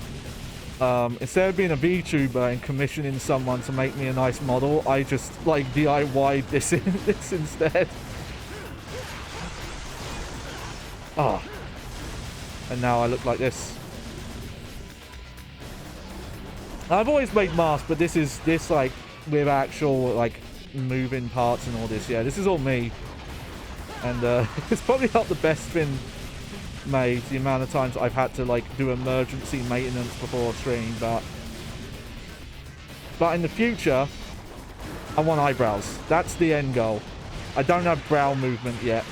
Instead of being a VTuber and commissioning someone to make me a nice model, I just like DIY'd this instead. Oh. And now I look like this. I've always made masks, but this like with actual like moving parts and all this. Yeah, this is all me. And it's probably not the best been made, the amount of times I've had to like do emergency maintenance before a stream, but in the future I want eyebrows. That's the end goal. I don't have brow movement yet.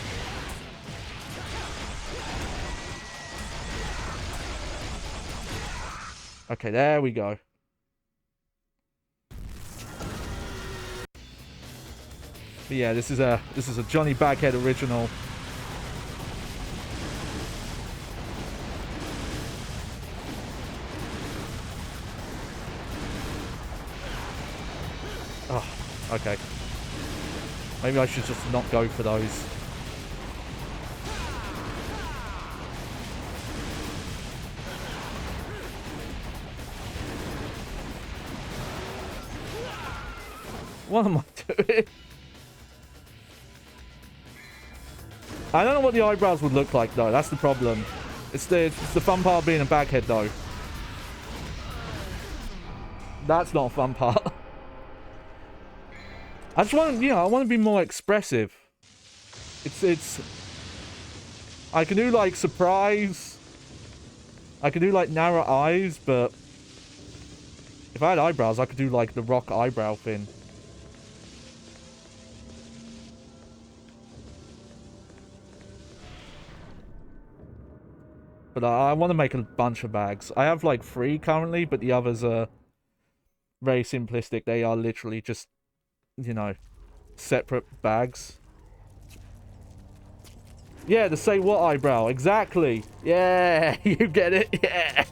Okay, there we go. But yeah, this is a JohnnyBagHead original. Oh, okay. Maybe I should just not go for those. What am I doing? I don't know what the eyebrows would look like though. That's the problem. It's the fun part of being a baghead though. That's not a fun part. I just want, I want to be more expressive. It's. I can do like surprise. I can do like narrow eyes, but if I had eyebrows, I could do like the rock eyebrow thing. But I want to make a bunch of bags. I have like 3 currently, but the others are very simplistic. They are literally just, you know, separate bags. Yeah, the say what eyebrow. Exactly. Yeah, you get it. Yeah.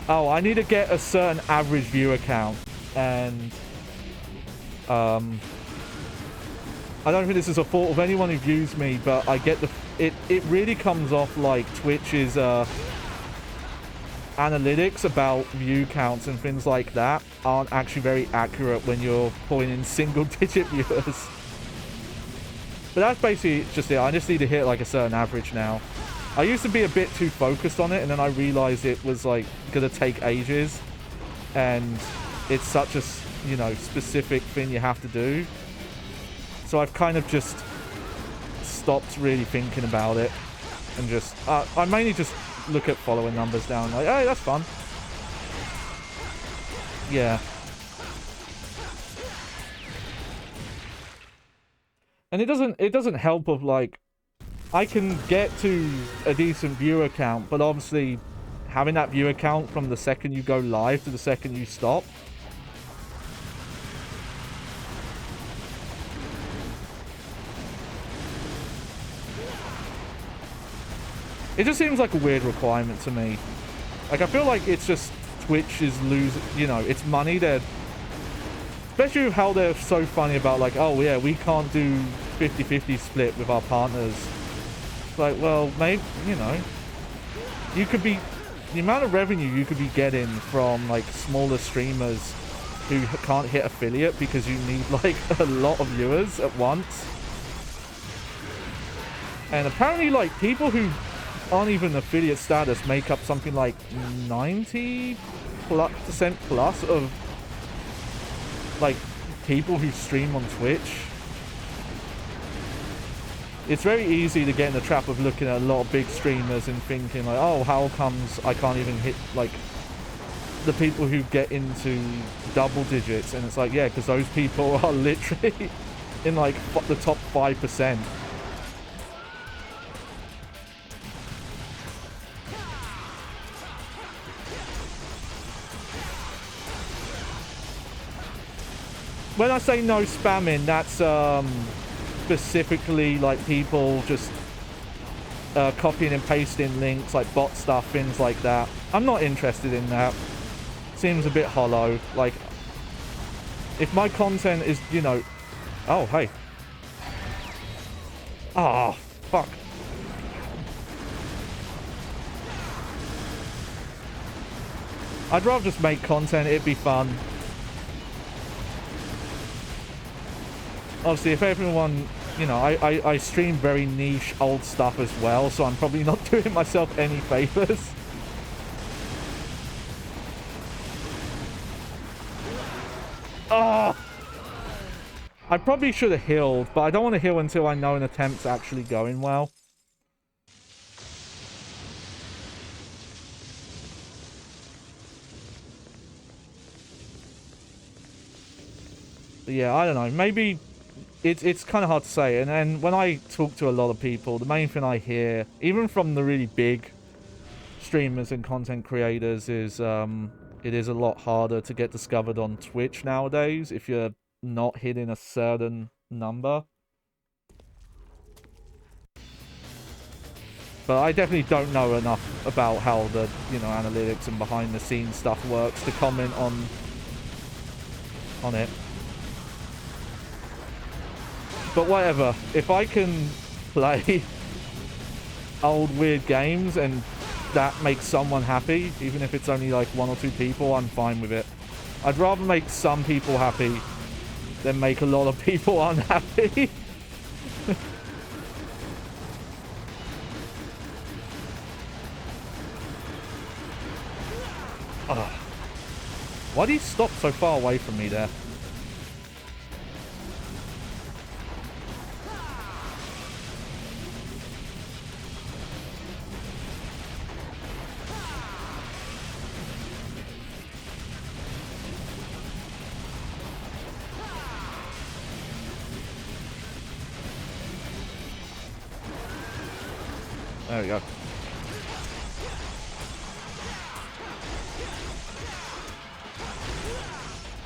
Oh, I need to get a certain average viewer count, and I don't think this is a fault of anyone who views me, but I get it really comes off like Twitch's analytics about view counts and things like that aren't actually very accurate when you're pulling in single-digit viewers. But that's basically just it. I just need to hit like a certain average now. I used to be a bit too focused on it, and then I realized it was like gonna take ages, and it's such a, you know, specific thing you have to do. So I've kind of just stopped really thinking about it, and just I mainly just look at following numbers down, like, hey, that's fun. Yeah. And it doesn't help of like, I can get to a decent viewer count, but obviously having that viewer count from the second you go live to the second you stop, it just seems like a weird requirement to me. Like, I feel like it's just Twitch is losing, you know, it's money. They're, especially how they're so funny about like, oh yeah, we can't do 50-50 split with our partners. Like, well, maybe, you know, you could be, the amount of revenue you could be getting from like smaller streamers who can't hit affiliate because you need like a lot of viewers at once. And apparently like people who aren't even affiliate status make up something like 90% plus of like people who stream on Twitch. It's very easy to get in the trap of looking at a lot of big streamers and thinking like, oh, how comes I can't even hit like the people who get into double digits? And it's like, yeah, because those people are literally in like the top 5%. When I say no spamming, that's specifically like people just copying and pasting links, like bot stuff, things like that. I'm not interested in that. Seems a bit hollow. Like, if my content is, you know... Oh, hey. Ah, oh, fuck. I'd rather just make content, it'd be fun. Obviously, if everyone, you know, I stream very niche old stuff as well, so I'm probably not doing myself any favors. Oh! I probably should have healed, but I don't want to heal until I know an attempt's actually going well. But yeah, I don't know. Maybe it's kind of hard to say. And when I talk to a lot of people, the main thing I hear, even from the really big streamers and content creators, is it is a lot harder to get discovered on Twitch nowadays if you're not hitting a certain number. But I definitely don't know enough about how the, you know, analytics and behind the scenes stuff works to comment on it. But whatever, if I can play old weird games and that makes someone happy, even if it's only like 1 or 2 people, I'm fine with it. I'd rather make some people happy than make a lot of people unhappy. Oh. Why did he stop so far away from me there? There we go.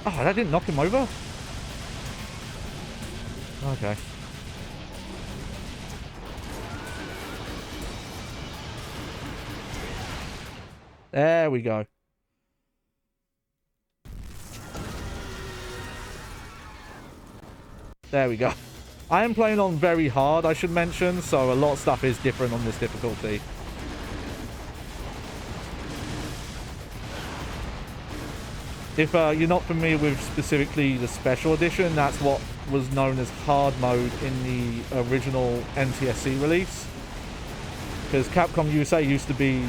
Oh, that didn't knock him over? Okay. There we go. There we go. I am playing on very hard, I should mention, so a lot of stuff is different on this difficulty. If you're not familiar with specifically the special edition, that's what was known as hard mode in the original NTSC release. Because Capcom USA used to be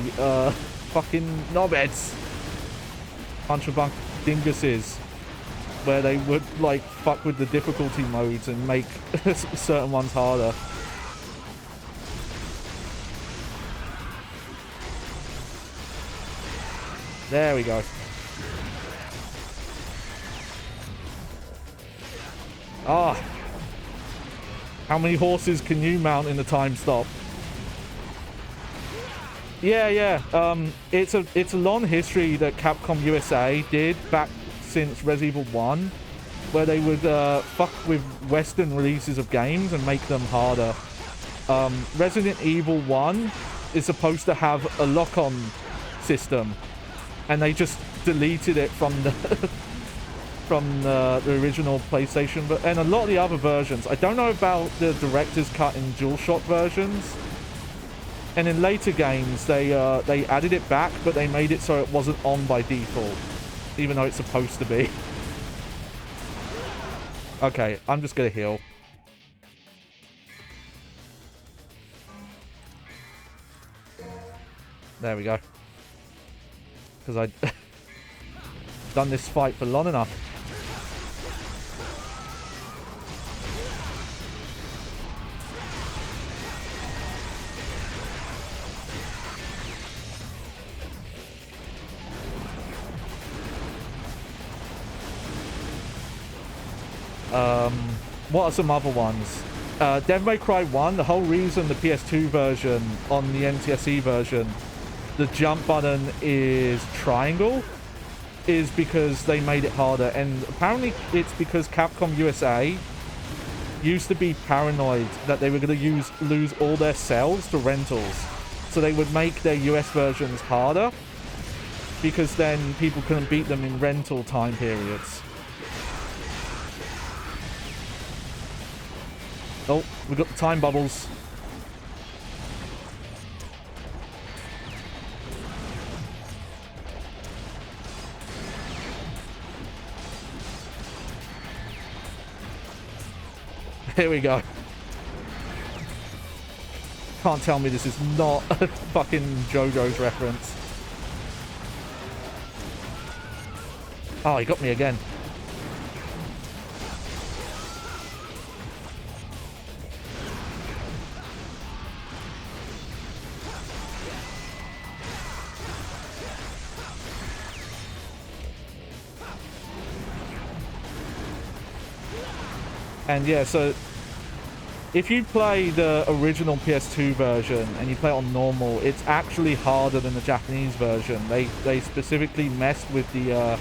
fucking knobheads. Bunch of dinguses. Where they would like fuck with the difficulty modes and make certain ones harder. There we go. Ah. How many horses can you mount in the time stop? Yeah. It's a long history that Capcom USA did back since Resident Evil 1, where they would fuck with Western releases of games and make them harder. Resident Evil 1 is supposed to have a lock-on system, and they just deleted it from the the original PlayStation, and a lot of the other versions. I don't know about the director's cut in DualShock versions. And in later games, they added it back, but they made it so it wasn't on by default, even though it's supposed to be. Okay, I'm just gonna heal. There we go. Because I'd done this fight for long enough. What are some other ones? Devil May Cry 1, the whole reason the PS2 version on the NTSC version, the jump button is triangle, is because they made it harder. And apparently it's because Capcom USA used to be paranoid that they were going to lose all their sales to rentals. So they would make their US versions harder, because then people couldn't beat them in rental time periods. Oh, we got the time bubbles. Here we go. Can't tell me this is not a fucking JoJo's reference. Oh, he got me again. And yeah, so if you play the original PS2 version and you play it on normal, it's actually harder than the Japanese version. They specifically messed with the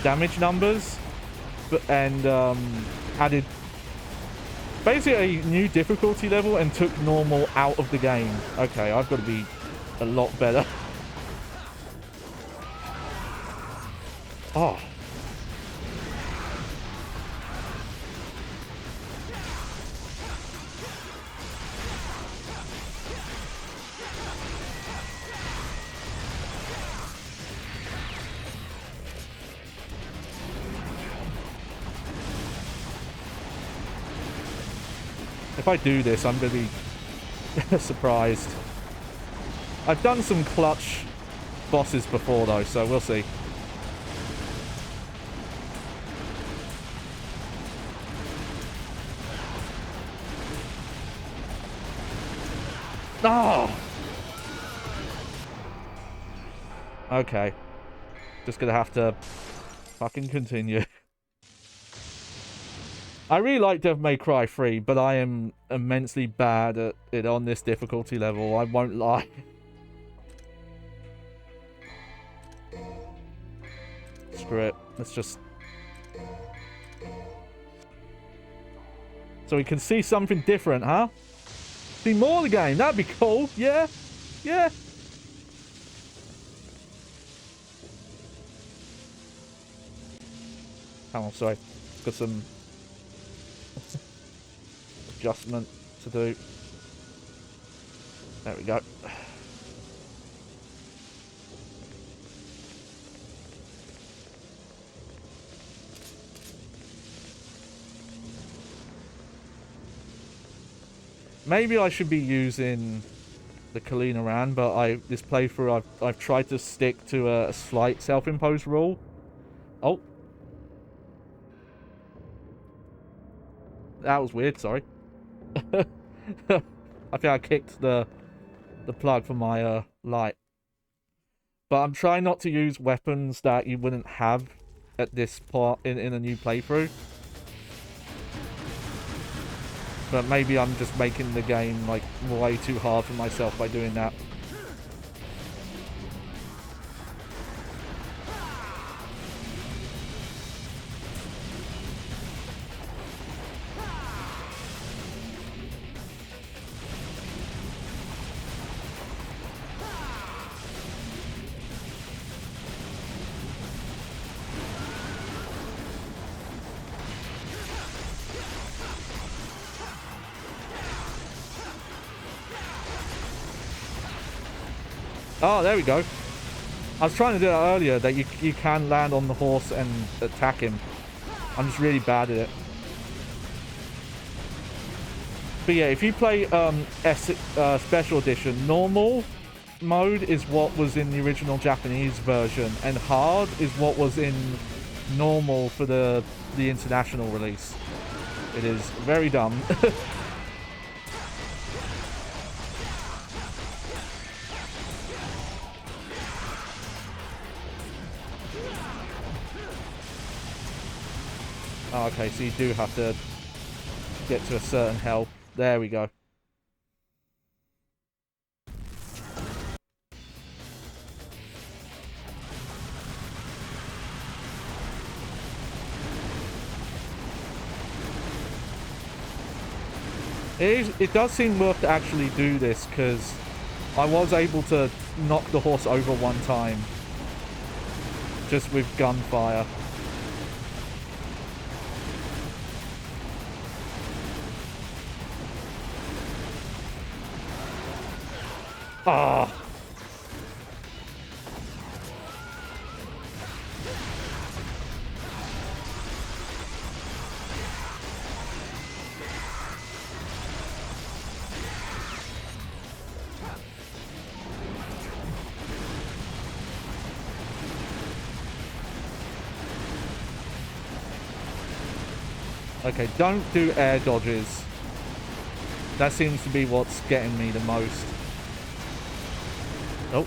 damage numbers and added basically a new difficulty level and took normal out of the game. Okay, I've got to be a lot better. Oh. If I do this, I'm going to be surprised. I've done some clutch bosses before, though, so we'll see. Oh! Okay. Just going to have to fucking continue. I really like Devil May Cry 3, but I am immensely bad at it on this difficulty level. I won't lie. Screw it. Let's just... So we can see something different, huh? See more of the game. That'd be cool. Yeah. Yeah. Hang on, sorry. Got some adjustment to do. There we go. Maybe I should be using the Kalina Ran, but this playthrough I've tried to stick to a slight self-imposed rule. Oh. That was weird, sorry. I think I kicked the plug for my light. But I'm trying not to use weapons that you wouldn't have at this part in a new playthrough. But maybe I'm just making the game like way too hard for myself by doing that. Oh, there we go. I was trying to do that earlier, that you can land on the horse and attack him. I'm just really bad at it. But yeah, if you play Special Edition, normal mode is what was in the original Japanese version, and hard is what was in normal for the international release. It is very dumb. Oh, okay, so you do have to get to a certain health. There we go. It does seem worth to actually do this, because I was able to knock the horse over one time. Just with gunfire. Ah. Okay, don't do air dodges. That seems to be what's getting me the most. Nope.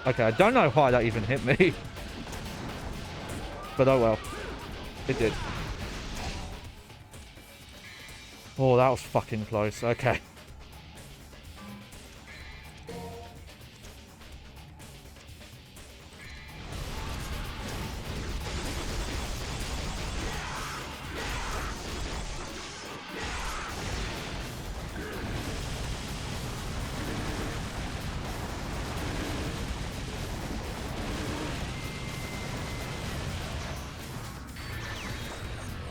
Okay, I don't know why that even hit me. But oh well. It did. Oh, that was fucking close. Okay.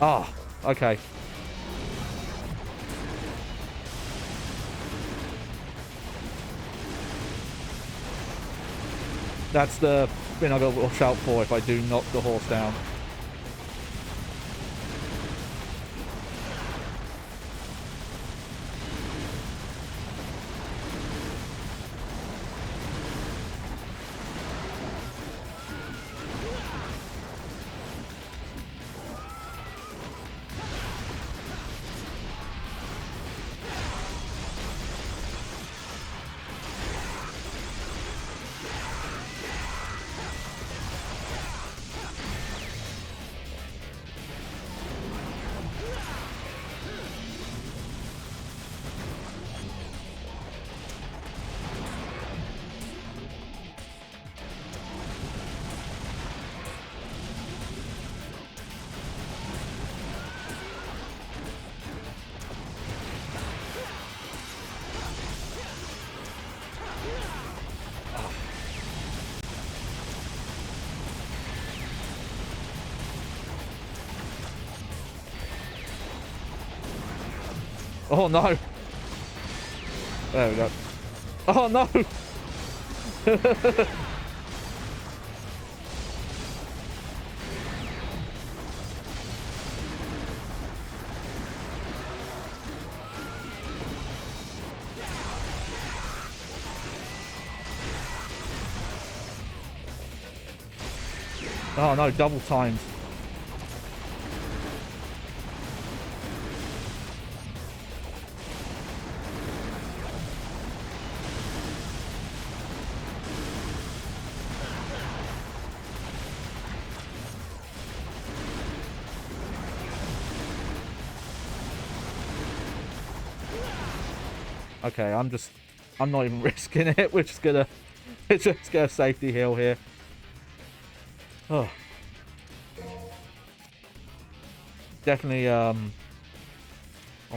Ah, okay. That's the thing I got to watch out for if I do knock the horse down. Oh no! There we go. Oh no! Oh no, double timed. Okay, I'm not even risking it. We're just gonna get a safety heal here. Oh. Definitely, on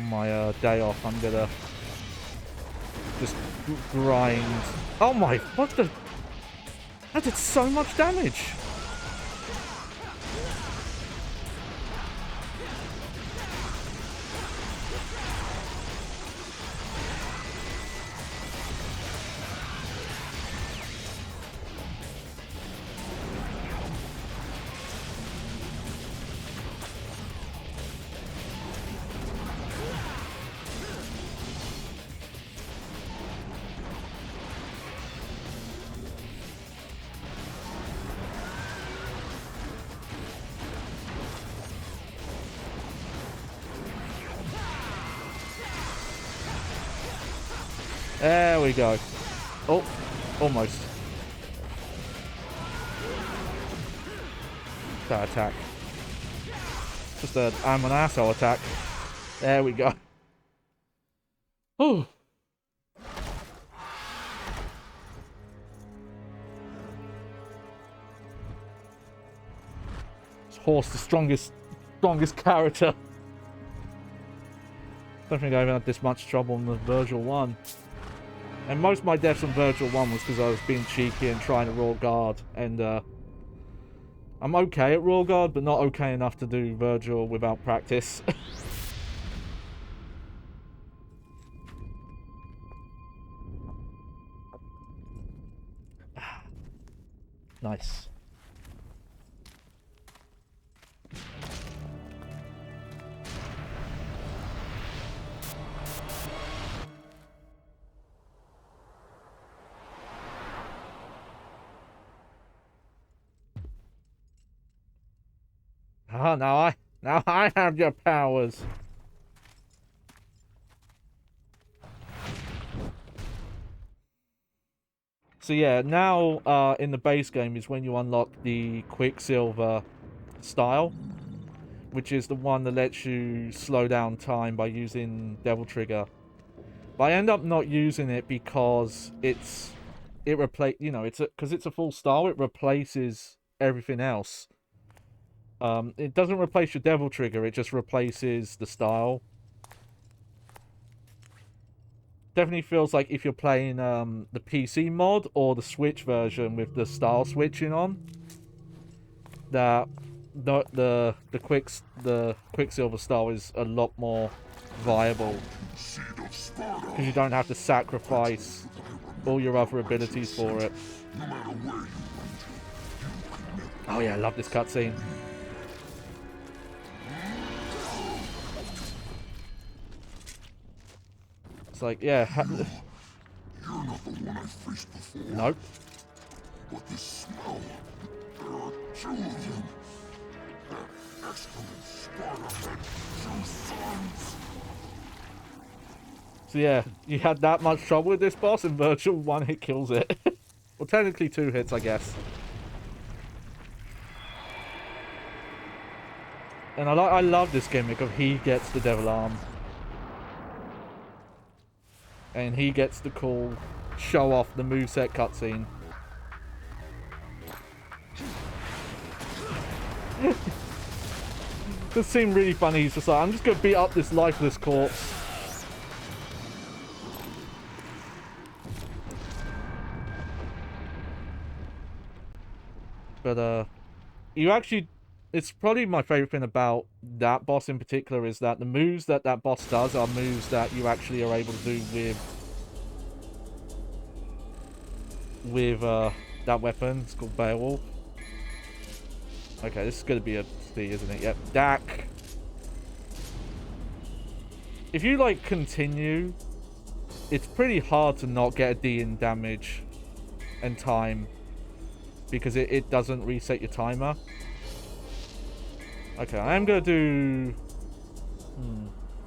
my day off, I'm gonna just grind. Oh my, what the? That did so much damage. There we go. Oh, almost. That attack. Just I'm an asshole attack. There we go. Oh. This horse, the strongest character. Don't think I've had this much trouble on the Virgil 1. And most of my deaths on Virgil 1 was because I was being cheeky and trying to roll guard. And I'm okay at roll guard, but not okay enough to do Virgil without practice. Nice. Ah, now I have your powers. So yeah, now in the base game is when you unlock the Quicksilver style, which is the one that lets you slow down time by using Devil Trigger. But I end up not using it because because it's a full style. It replaces everything else. It doesn't replace your Devil Trigger. It just replaces the style. Definitely feels like if you're playing the PC mod or the Switch version with the style switching on, that the Quicksilver style is a lot more viable because you don't have to sacrifice all your other abilities for it. Oh yeah, I love this cutscene. It's like, yeah. You're not the one I faced before. Nope. But the smell, there are two of them. That excellent Sparta had two sons. So yeah, you had that much trouble with this boss, and Virgil 1 hit kills it. Well, technically 2 hits, I guess. And I love this gimmick of he gets the devil arm. And he gets the cool show off the moveset cutscene. This seemed really funny. He's just like, I'm just gonna beat up this lifeless corpse. But you actually it's probably my favorite thing about that boss in particular is that the moves that that boss does are moves that you actually are able to do with that weapon. It's called Beowulf. Okay, this is going to be a C, isn't it? Yep, Dak. If you, like, continue, it's pretty hard to not get a D in damage and time because it doesn't reset your timer. Okay, I am going to do...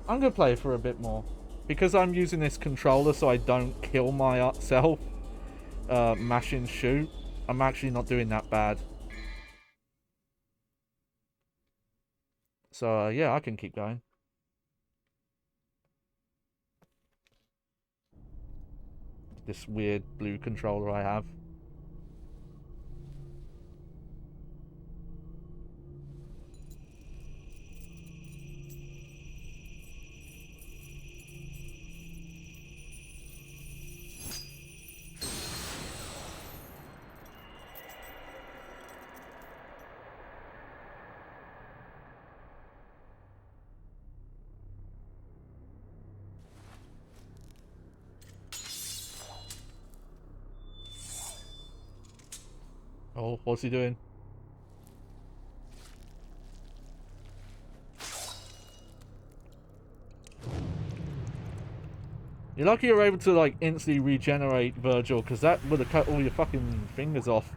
I'm going to play for a bit more. Because I'm using this controller so I don't kill myself mashing shoot, I'm actually not doing that bad. So, yeah, I can keep going. This weird blue controller I have. Oh, what's he doing? You're lucky you're able to, like, instantly regenerate, Virgil, because that would have cut all your fucking fingers off.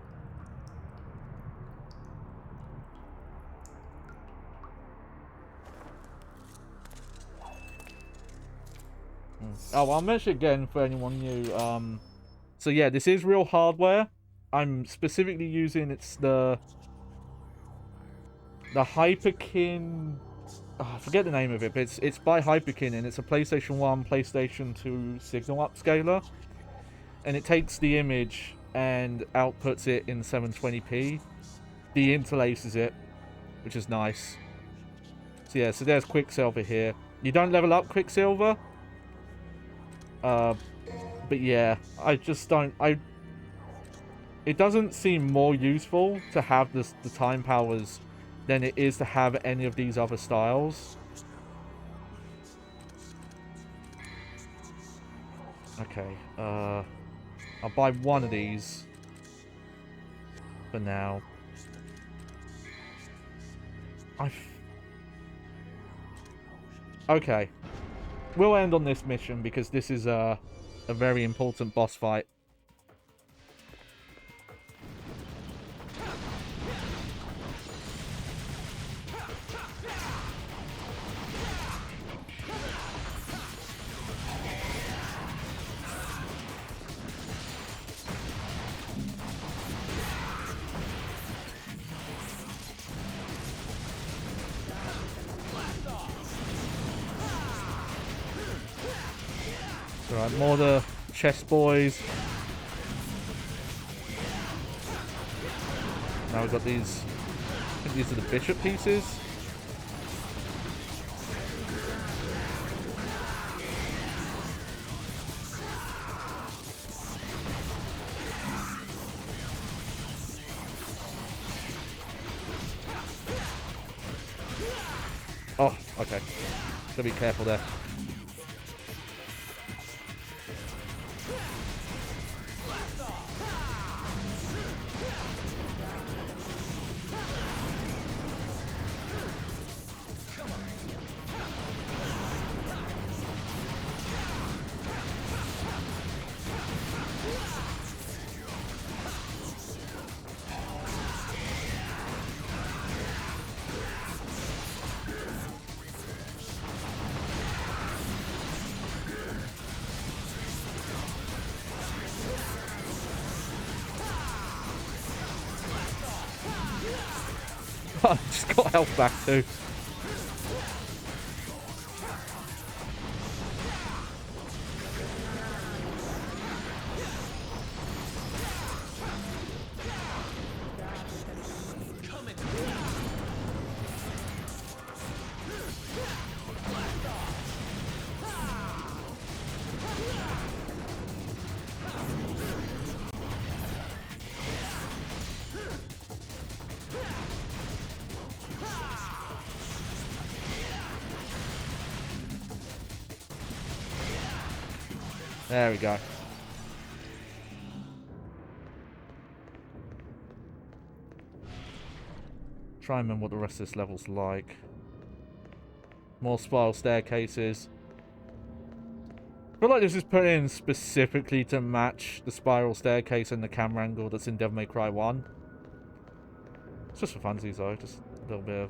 Oh, well, I'll mention it again for anyone new. So yeah, this is real hardware. I'm specifically using the Hyperkin. Oh, I forget the name of it, but it's by Hyperkin, and it's a PlayStation 1, PlayStation 2 signal upscaler, and it takes the image and outputs it in 720p, deinterlaces it, which is nice. So yeah, so there's Quicksilver here. You don't level up Quicksilver. But yeah, I just don't... It doesn't seem more useful to have the time powers than it is to have any of these other styles. Okay, I'll buy one of these for now. Okay. We'll end on this mission because this is a very important boss fight. Alright, more the chest boys. Now we've got these. I think these are the bishop pieces. Oh, okay. Gotta be careful there. I just got health back too. There we go. Try and remember what the rest of this level's like. More spiral staircases. I feel like this is put in specifically to match the spiral staircase and the camera angle that's in Devil May Cry 1. It's just for funsies though, just a little bit of...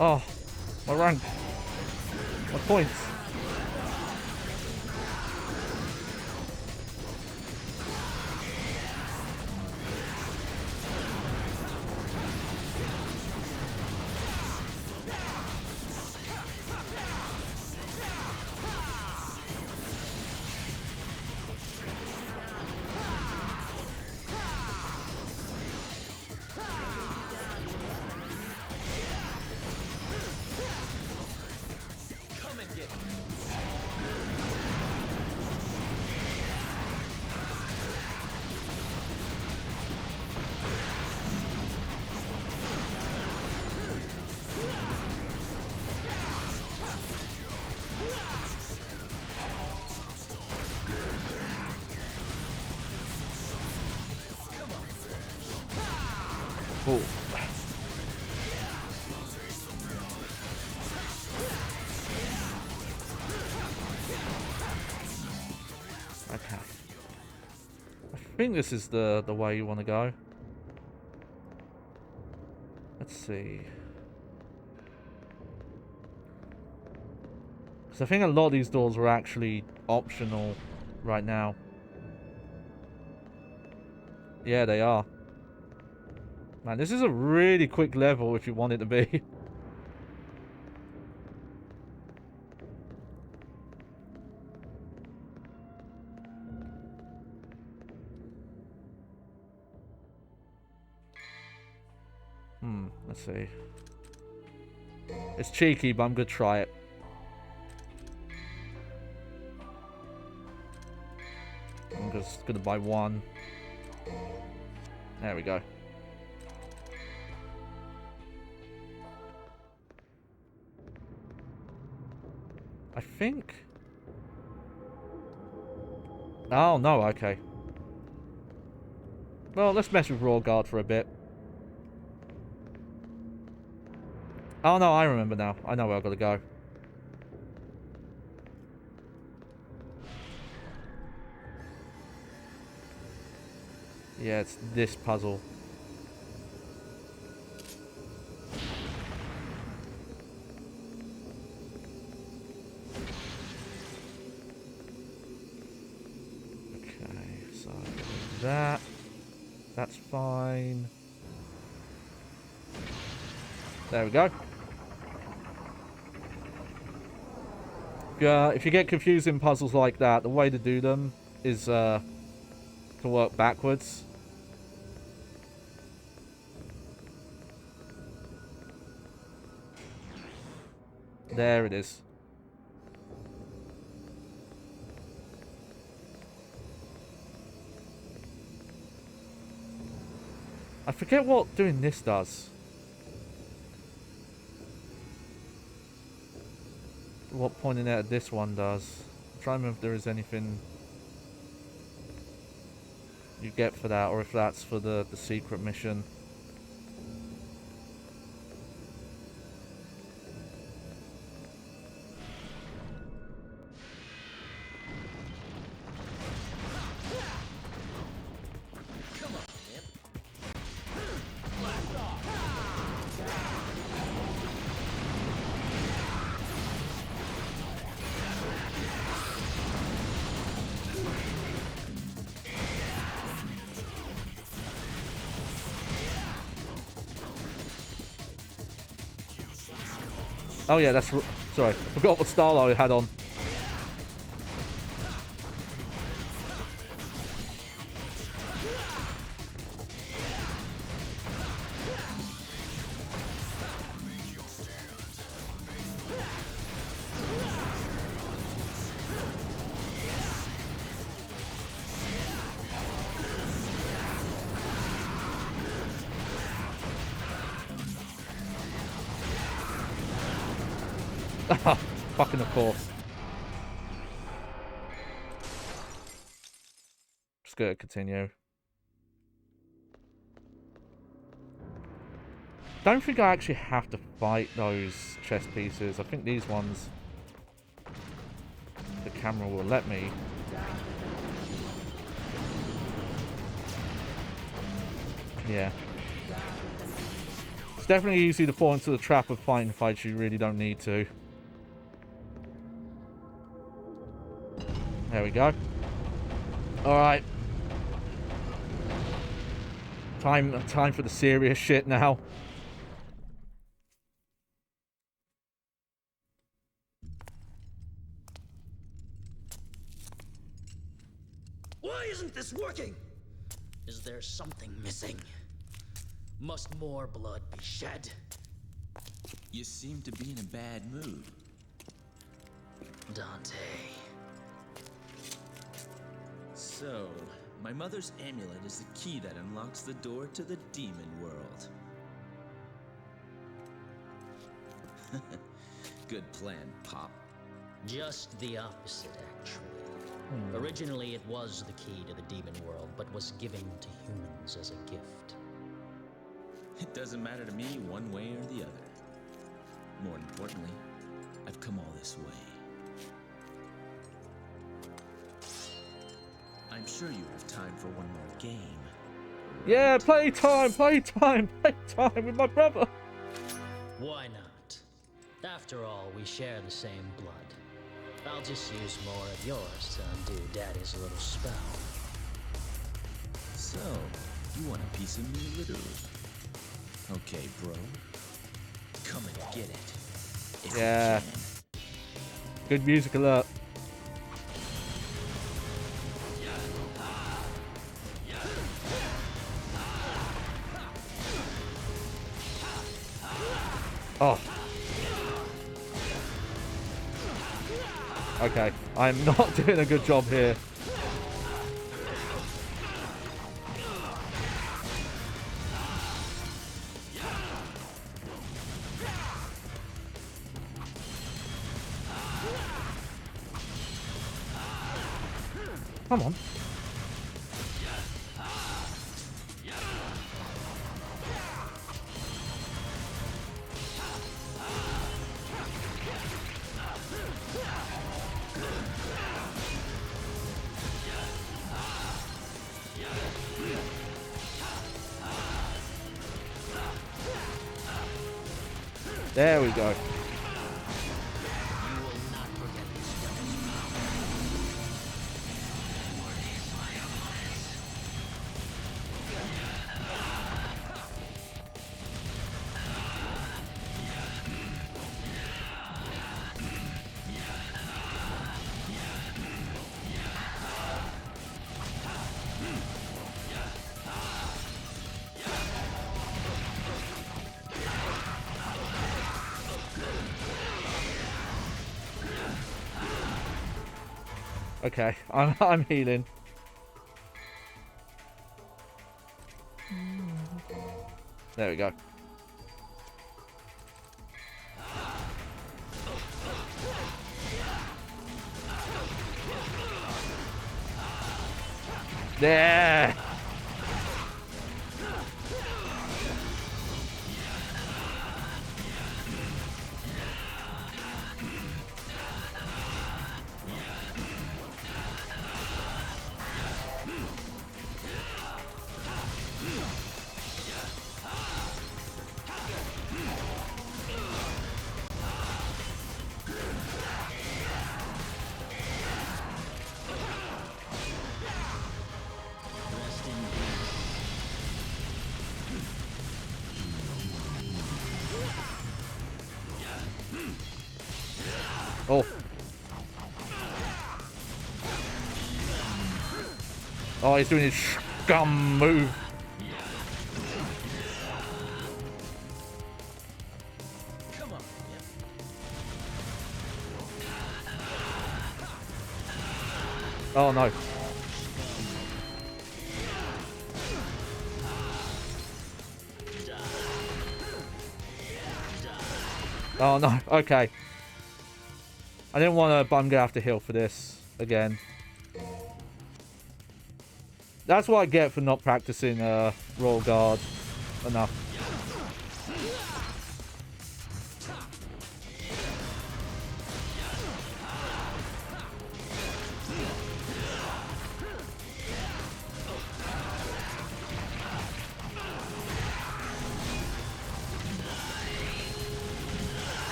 Oh, my rank. My points. Oh. Okay. I think this is the way you want to go. Let's see. Because I think a lot of these doors are actually optional right now. Yeah, they are. Man, this is a really quick level if you want it to be. Let's see. It's cheeky, but I'm gonna try it. I'm just gonna buy one. There we go. I think... Oh, no, okay. Well, let's mess with Raw Guard for a bit. Oh, no, I remember now. I know where I've got to go. Yeah, it's this puzzle. That's fine. There we go. If you get confused in puzzles like that, the way to do them is to work backwards. There it is. I forget what doing this does. What pointing out this one does. I'm trying to remember if there is anything you get for that, or if that's for the secret mission. Oh yeah, that's... Sorry, forgot what style I had on. Fucking of course. Just gonna continue. Don't think I actually have to fight those chess pieces. I think these ones, the camera will let me. Yeah. It's definitely easy to fall into the trap of fighting fights you really don't need to. There we go. Alright. Time for the serious shit now. Why isn't this working? Is there something missing? Must more blood be shed? You seem to be in a bad mood. Dante. So, my mother's amulet is the key that unlocks the door to the demon world. Good plan, Pop. Just the opposite, actually. Originally, it was the key to the demon world, but was given to humans as a gift. It doesn't matter to me one way or the other. More importantly, I've come all this way. I'm sure you have time for one more game. Yeah, playtime with my brother. Why not? After all, we share the same blood. I'll just use more of yours to undo Daddy's little spell. So, you want a piece of me, literally? Okay, bro. Come and get it. If Yeah. you can. Good music alert. Oh. Okay, I'm not doing a good job here. Come on. There we go. Okay, I'm healing. There we go. There. Oh. Oh, he's doing his scum move. Come on. Oh no. Oh no, okay. I didn't want to, but I'm gonna have to heal for this again. That's what I get for not practicing Royal Guard enough.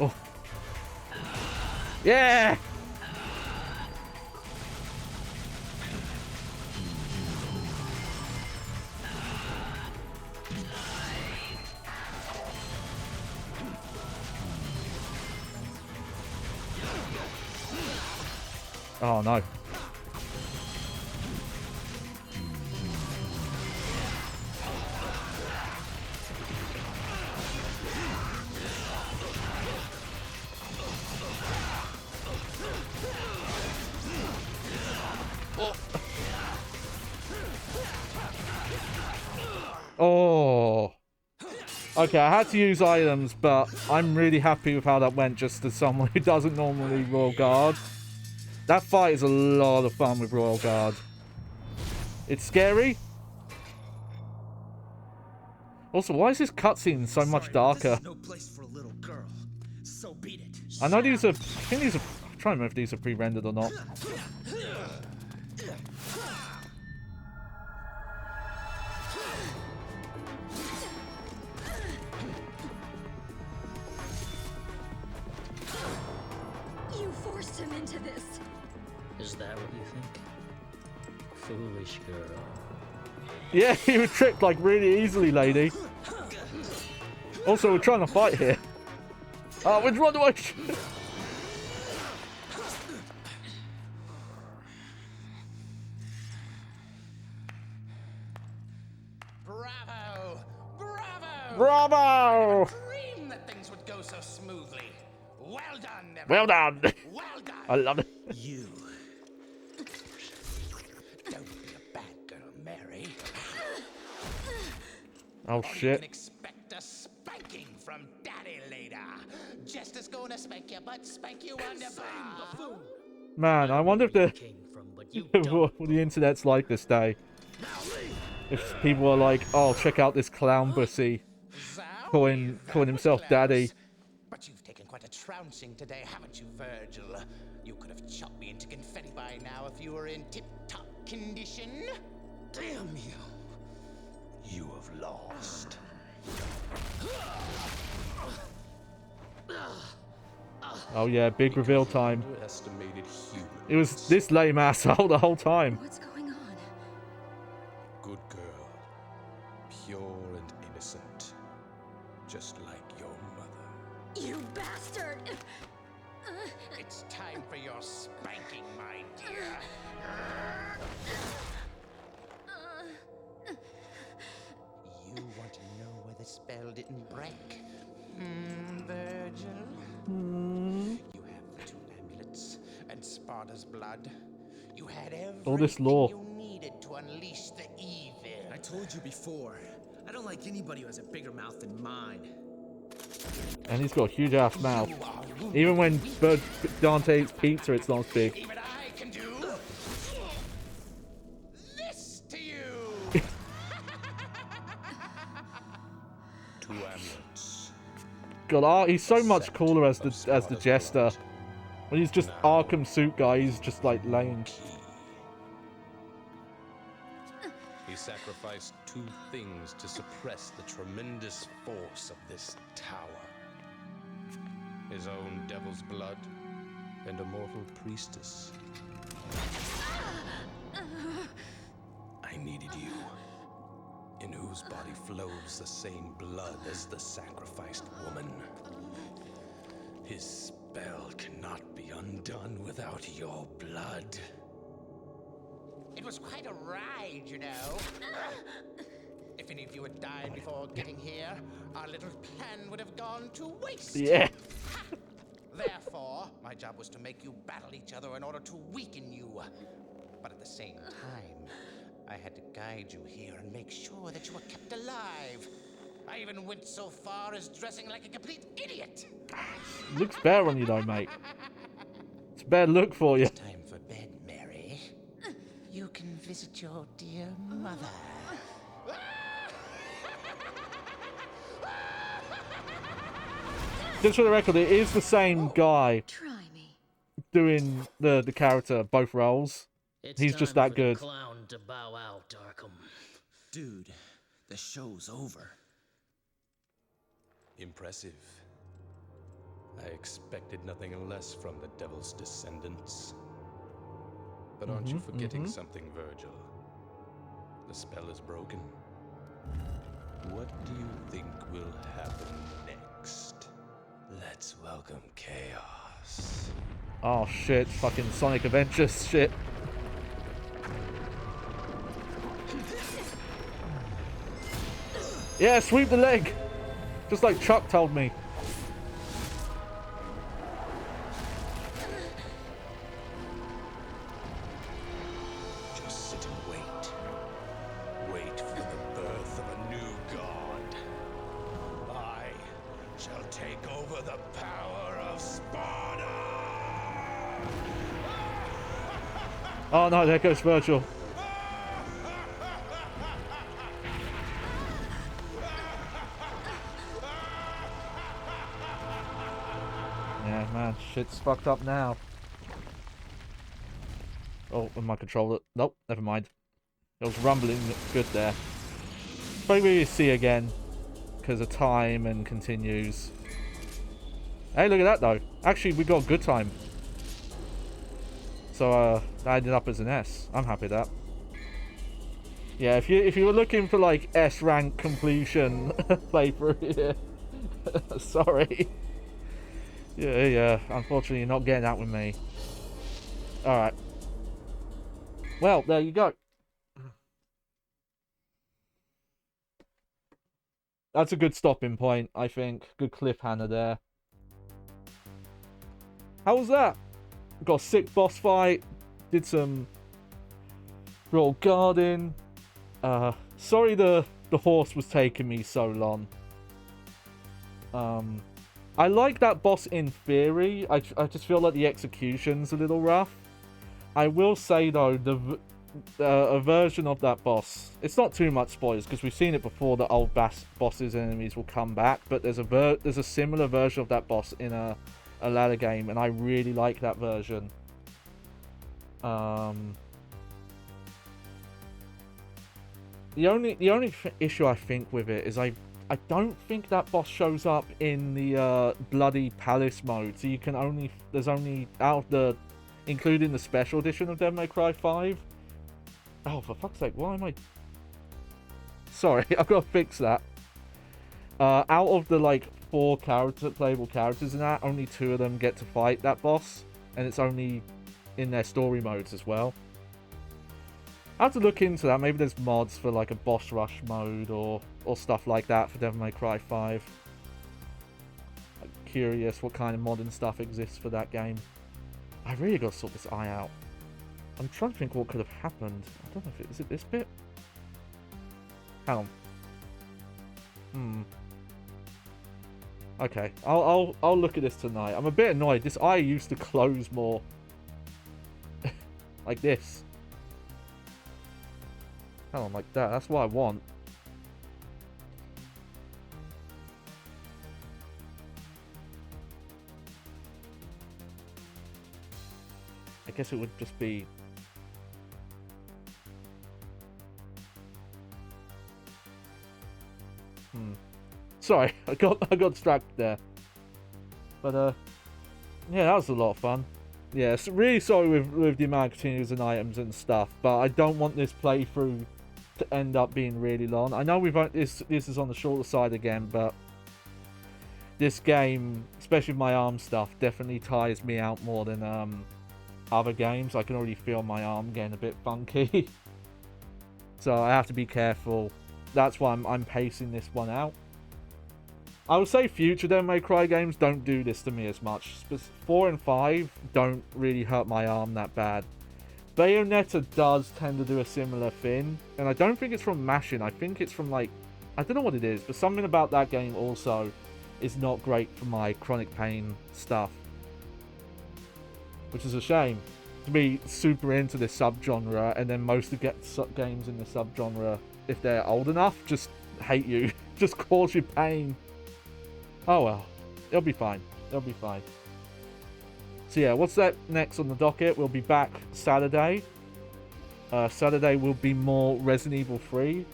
Oh. Yeah! Oh no. Oh. Okay, I had to use items, but I'm really happy with how that went just as someone who doesn't normally Royal Guard. That fight is a lot of fun with Royal Guard. It's scary. Also, why is this cutscene so much darker? This is no place for a little girl. So beat it. I know these are... I think these are... I'm trying to remember if these are pre-rendered or not. You forced him into this. Is that what you think? Foolish girl. Yeah, you were tricked like really easily, lady. Also, we're trying to fight here. Oh, we'd run away. Bravo! Bravo! Bravo! Dream that things would go so smoothly. Well done, everyone. Well done. Well done. I love it. You. Don't be a bad girl, Mary. Oh Or you shit. can expect a spanking from Daddy later. Just as gonna spank you, but spank you wonderful. Man, I wonder if the Came from, but you don't. what the internet's like this day. If people are like, oh, check out this clown pussy calling himself daddy. But you've taken quite a trouncing today, haven't you, Virgil? You could have chopped me into confetti by now if you were in tip-top condition. Damn you. You have lost. Oh yeah, big reveal time. Underestimated human. It was this lame asshole the whole time. What's going on? Good girl. Pure and innocent. Just like your mother. You bastard! It's time for your spanking, my dear. You want to know where the spell didn't break? Virgil? You have the two amulets and Sparta's blood. You had All this everything lore. you needed to unleash the evil. I told you before. I don't like anybody who has a bigger mouth than mine. And he's got a huge ass mouth. Even when Dante eats pizza, it's not as big. Even I can do this to you. Two amulets. God, he's so much cooler as the Jester. When he's just Arkham suit guy, he's just like lame. He sacrificed two things to suppress the tremendous force of this tower. His own devil's blood and a mortal priestess. I needed you, in whose body flows the same blood as the sacrificed woman. His spell cannot be undone without your blood. It was quite a ride, you know. If any of you had died before getting here, our little plan would have gone to waste. Yeah. Therefore, my job was to make you battle each other in order to weaken you. But at the same time, I had to guide you here and make sure that you were kept alive. I even went so far as dressing like a complete idiot. Looks better on you though, mate. It's a bad look for you. It's time for bed, Mary. You can visit your dear mother. Just for the record, it is the same guy Try me. doing the character, both roles. It's He's time just that for good. The clown to bow out, Arkham. Dude, the show's over. Impressive. I expected nothing less from the devil's descendants. But aren't you forgetting something, Virgil? The spell is broken. What do you think will happen next? Let's welcome chaos. Oh shit, fucking Sonic Adventures shit. Yeah, sweep the leg! Just like Chuck told me. Just sit and wait. Wait for the birth of a new god. I shall take over the power of Sparta! Oh no, there goes Virgil. Yeah, man, shit's fucked up now. Oh, with my controller. Nope, never mind. It was rumbling good there. Maybe we see again because of time and continues. Hey, look at that though. Actually, we got a good time. So that ended up as an S. I'm happy with that. Yeah, if you were looking for like S rank completion playthrough, yeah. Sorry. Yeah. Unfortunately, you're not getting that with me. All right. Well, there you go. That's a good stopping point, I think. Good cliffhanger there. How was that? Got a sick boss fight. Did some roll guarding. Sorry the horse was taking me so long. I like that boss in theory. I just feel like the execution's a little rough. I will say though, a version of that boss, it's not too much spoilers because we've seen it before, that old bosses and enemies will come back, but there's a similar version of that boss in a ladder game, and I really like that version. The only issue I think with it is I don't think that boss shows up in the Bloody Palace mode, so you can only, there's only, out of the, including the special edition of Devil May Cry 5. Oh, for fuck's sake, why am I... Sorry, I've got to fix that. Out of the, like, 4 playable characters in that, only 2 of them get to fight that boss, and it's only in their story modes as well. I have to look into that. Maybe there's mods for, like, a boss rush mode or stuff like that for Devil May Cry 5. I'm curious what kind of modern stuff exists for that game. I really got to sort this eye out. I'm trying to think what could have happened. I don't know if is it this bit? Hang on. Okay, I'll look at this tonight. I'm a bit annoyed. This eye used to close more. Like this. Hell, I'm like that. That's what I want. I guess it would just be... Sorry, I got distracted there. But yeah, that was a lot of fun. Yeah, so really sorry with the amount of continues and items and stuff, but I don't want this playthrough to end up being really long. I know this is on the shorter side again, but this game, especially with my arm stuff, definitely tires me out more than other games. I can already feel my arm getting a bit funky. So I have to be careful. That's why I'm pacing this one out. I would say future Devil May Cry games don't do this to me as much. 4 and 5 don't really hurt my arm that bad. Bayonetta does tend to do a similar thing. And I don't think it's from mashing. I think it's from like... I don't know what it is. But something about that game also is not great for my chronic pain stuff. Which is a shame. To be super into this subgenre. And then most of the games in the subgenre, if they're old enough, just hate you. Just cause you pain. Oh well, it'll be fine. It'll be fine. So yeah, what's that next on the docket? We'll be back Saturday. Saturday will be more Resident Evil 3.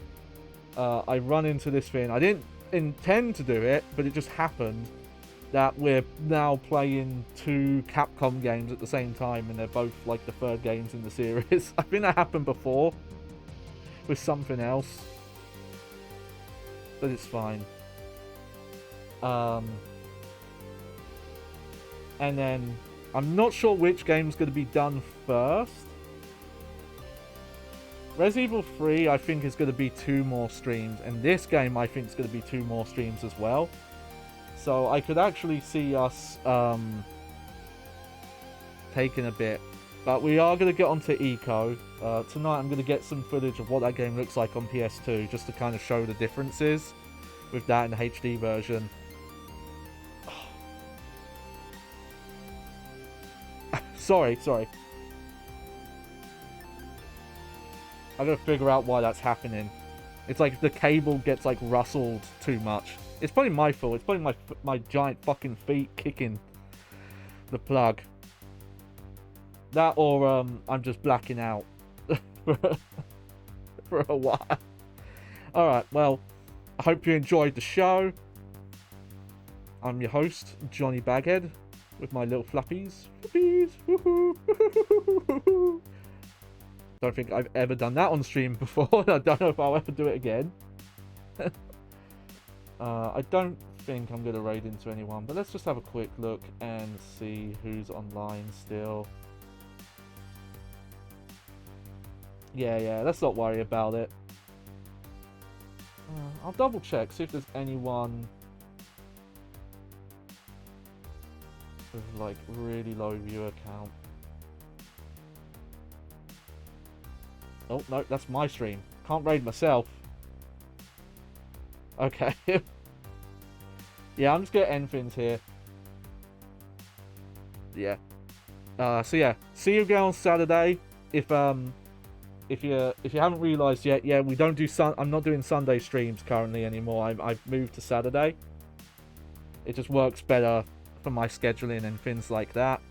I run into this thing. I didn't intend to do it, but it just happened that we're now playing 2 Capcom games at the same time, and they're both like the third games in the series. I think that happened before with something else, but it's fine. And then I'm not sure which game's going to be done first. Resident Evil 3 I think is going to be 2 more streams, and this game I think is going to be 2 more streams as well. So I could actually see us taking a bit, but we are going to get onto Eco. Tonight I'm going to get some footage of what that game looks like on PS2, just to kind of show the differences with that in the HD version. Sorry. I gotta figure out why that's happening. It's like the cable gets like rustled too much. It's probably my fault. It's probably my giant fucking feet kicking the plug. That or I'm just blacking out for a while. Alright, well, I hope you enjoyed the show. I'm your host, JohnnyBagHead, with my little fluppies. Woohoo! Don't think I've ever done that on stream before. I don't know if I'll ever do it again. I don't think I'm going to raid into anyone, but let's just have a quick look and see who's online still. Yeah, let's not worry about it. I'll double check, see if there's anyone with like really low viewer count. Oh no, that's my stream. Can't raid myself. Okay. Yeah, I'm just gonna end things here. Yeah. So yeah, see you again on Saturday. If you haven't realised yet, yeah, we don't do I'm not doing Sunday streams currently anymore. I've moved to Saturday. It just works better for my scheduling and things like that.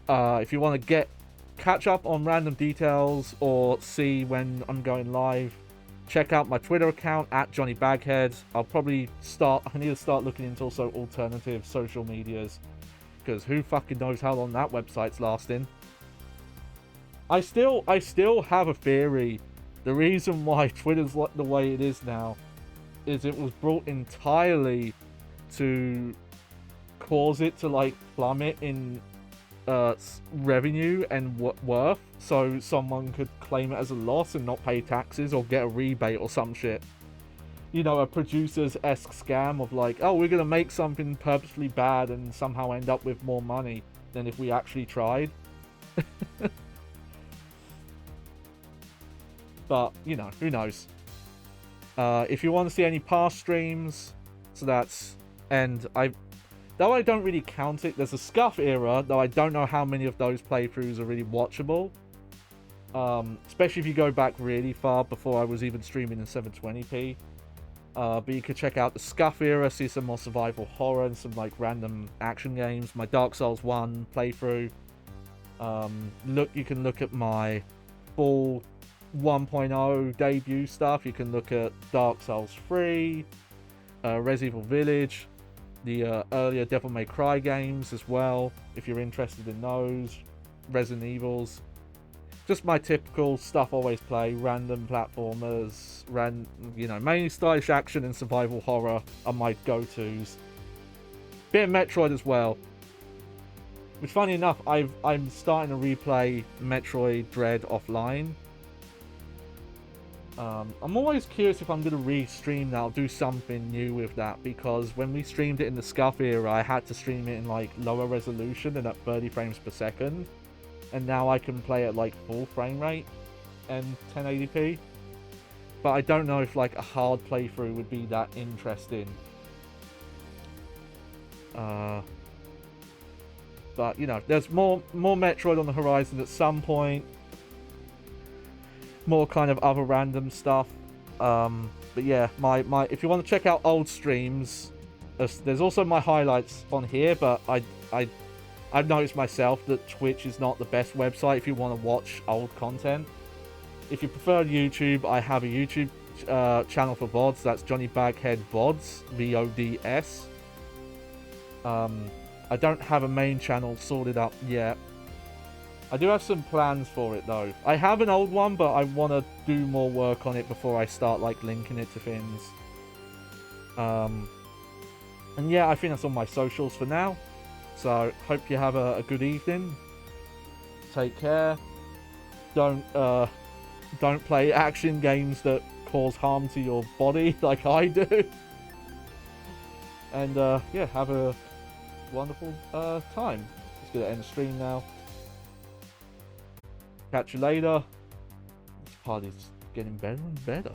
If you want to catch up on random details or see when I'm going live, check out my Twitter account at JohnnyBagHead. I need to start looking into also alternative social medias, because who fucking knows how long that website's lasting. I still have a theory. The reason why Twitter's the way it is now is it was brought entirely to cause it to like plummet in revenue and worth, so someone could claim it as a loss and not pay taxes or get a rebate or some shit. You know, a producer's-esque scam of like, oh, we're gonna make something purposely bad and somehow end up with more money than if we actually tried. But, you know, who knows. If you want to see any past streams, so that's And though I don't really count it, there's a Scuff era, though I don't know how many of those playthroughs are really watchable. Especially if you go back really far before I was even streaming in 720p. But you could check out the Scuff era, see some more survival horror and some like random action games. My Dark Souls 1 playthrough. You can look at my full 1.0 debut stuff. You can look at Dark Souls 3, Resident Evil Village, the earlier Devil May Cry games as well, if you're interested in those. Resident Evils. Just my typical stuff I always play, random platformers, mainly stylish action and survival horror are my go-tos. Bit of Metroid as well. Which, funny enough, I'm starting to replay Metroid Dread offline. I'm always curious if I'm going to re-stream that or do something new with that, because when we streamed it in the Scuff era, I had to stream it in like lower resolution and at 30 frames per second. And now I can play at like full frame rate and 1080p. But I don't know if like a hard playthrough would be that interesting. But you know, there's more Metroid on the horizon at some point. More kind of other random stuff. But yeah, my if you want to check out old streams, there's also my highlights on here, but I've noticed myself that Twitch is not the best website if you want to watch old content. If you prefer YouTube, I have a YouTube channel for VODs. That's JohnnyBagHeadVODs, VODS. I don't have a main channel sorted up yet. I do have some plans for it though. I have an old one, but I want to do more work on it before I start like linking it to things. And yeah, I think that's all my socials for now. So, hope you have a good evening. Take care. Don't play action games that cause harm to your body like I do. And yeah, have a wonderful time. Just gonna end the stream now. Catch you later. This party's getting better and better.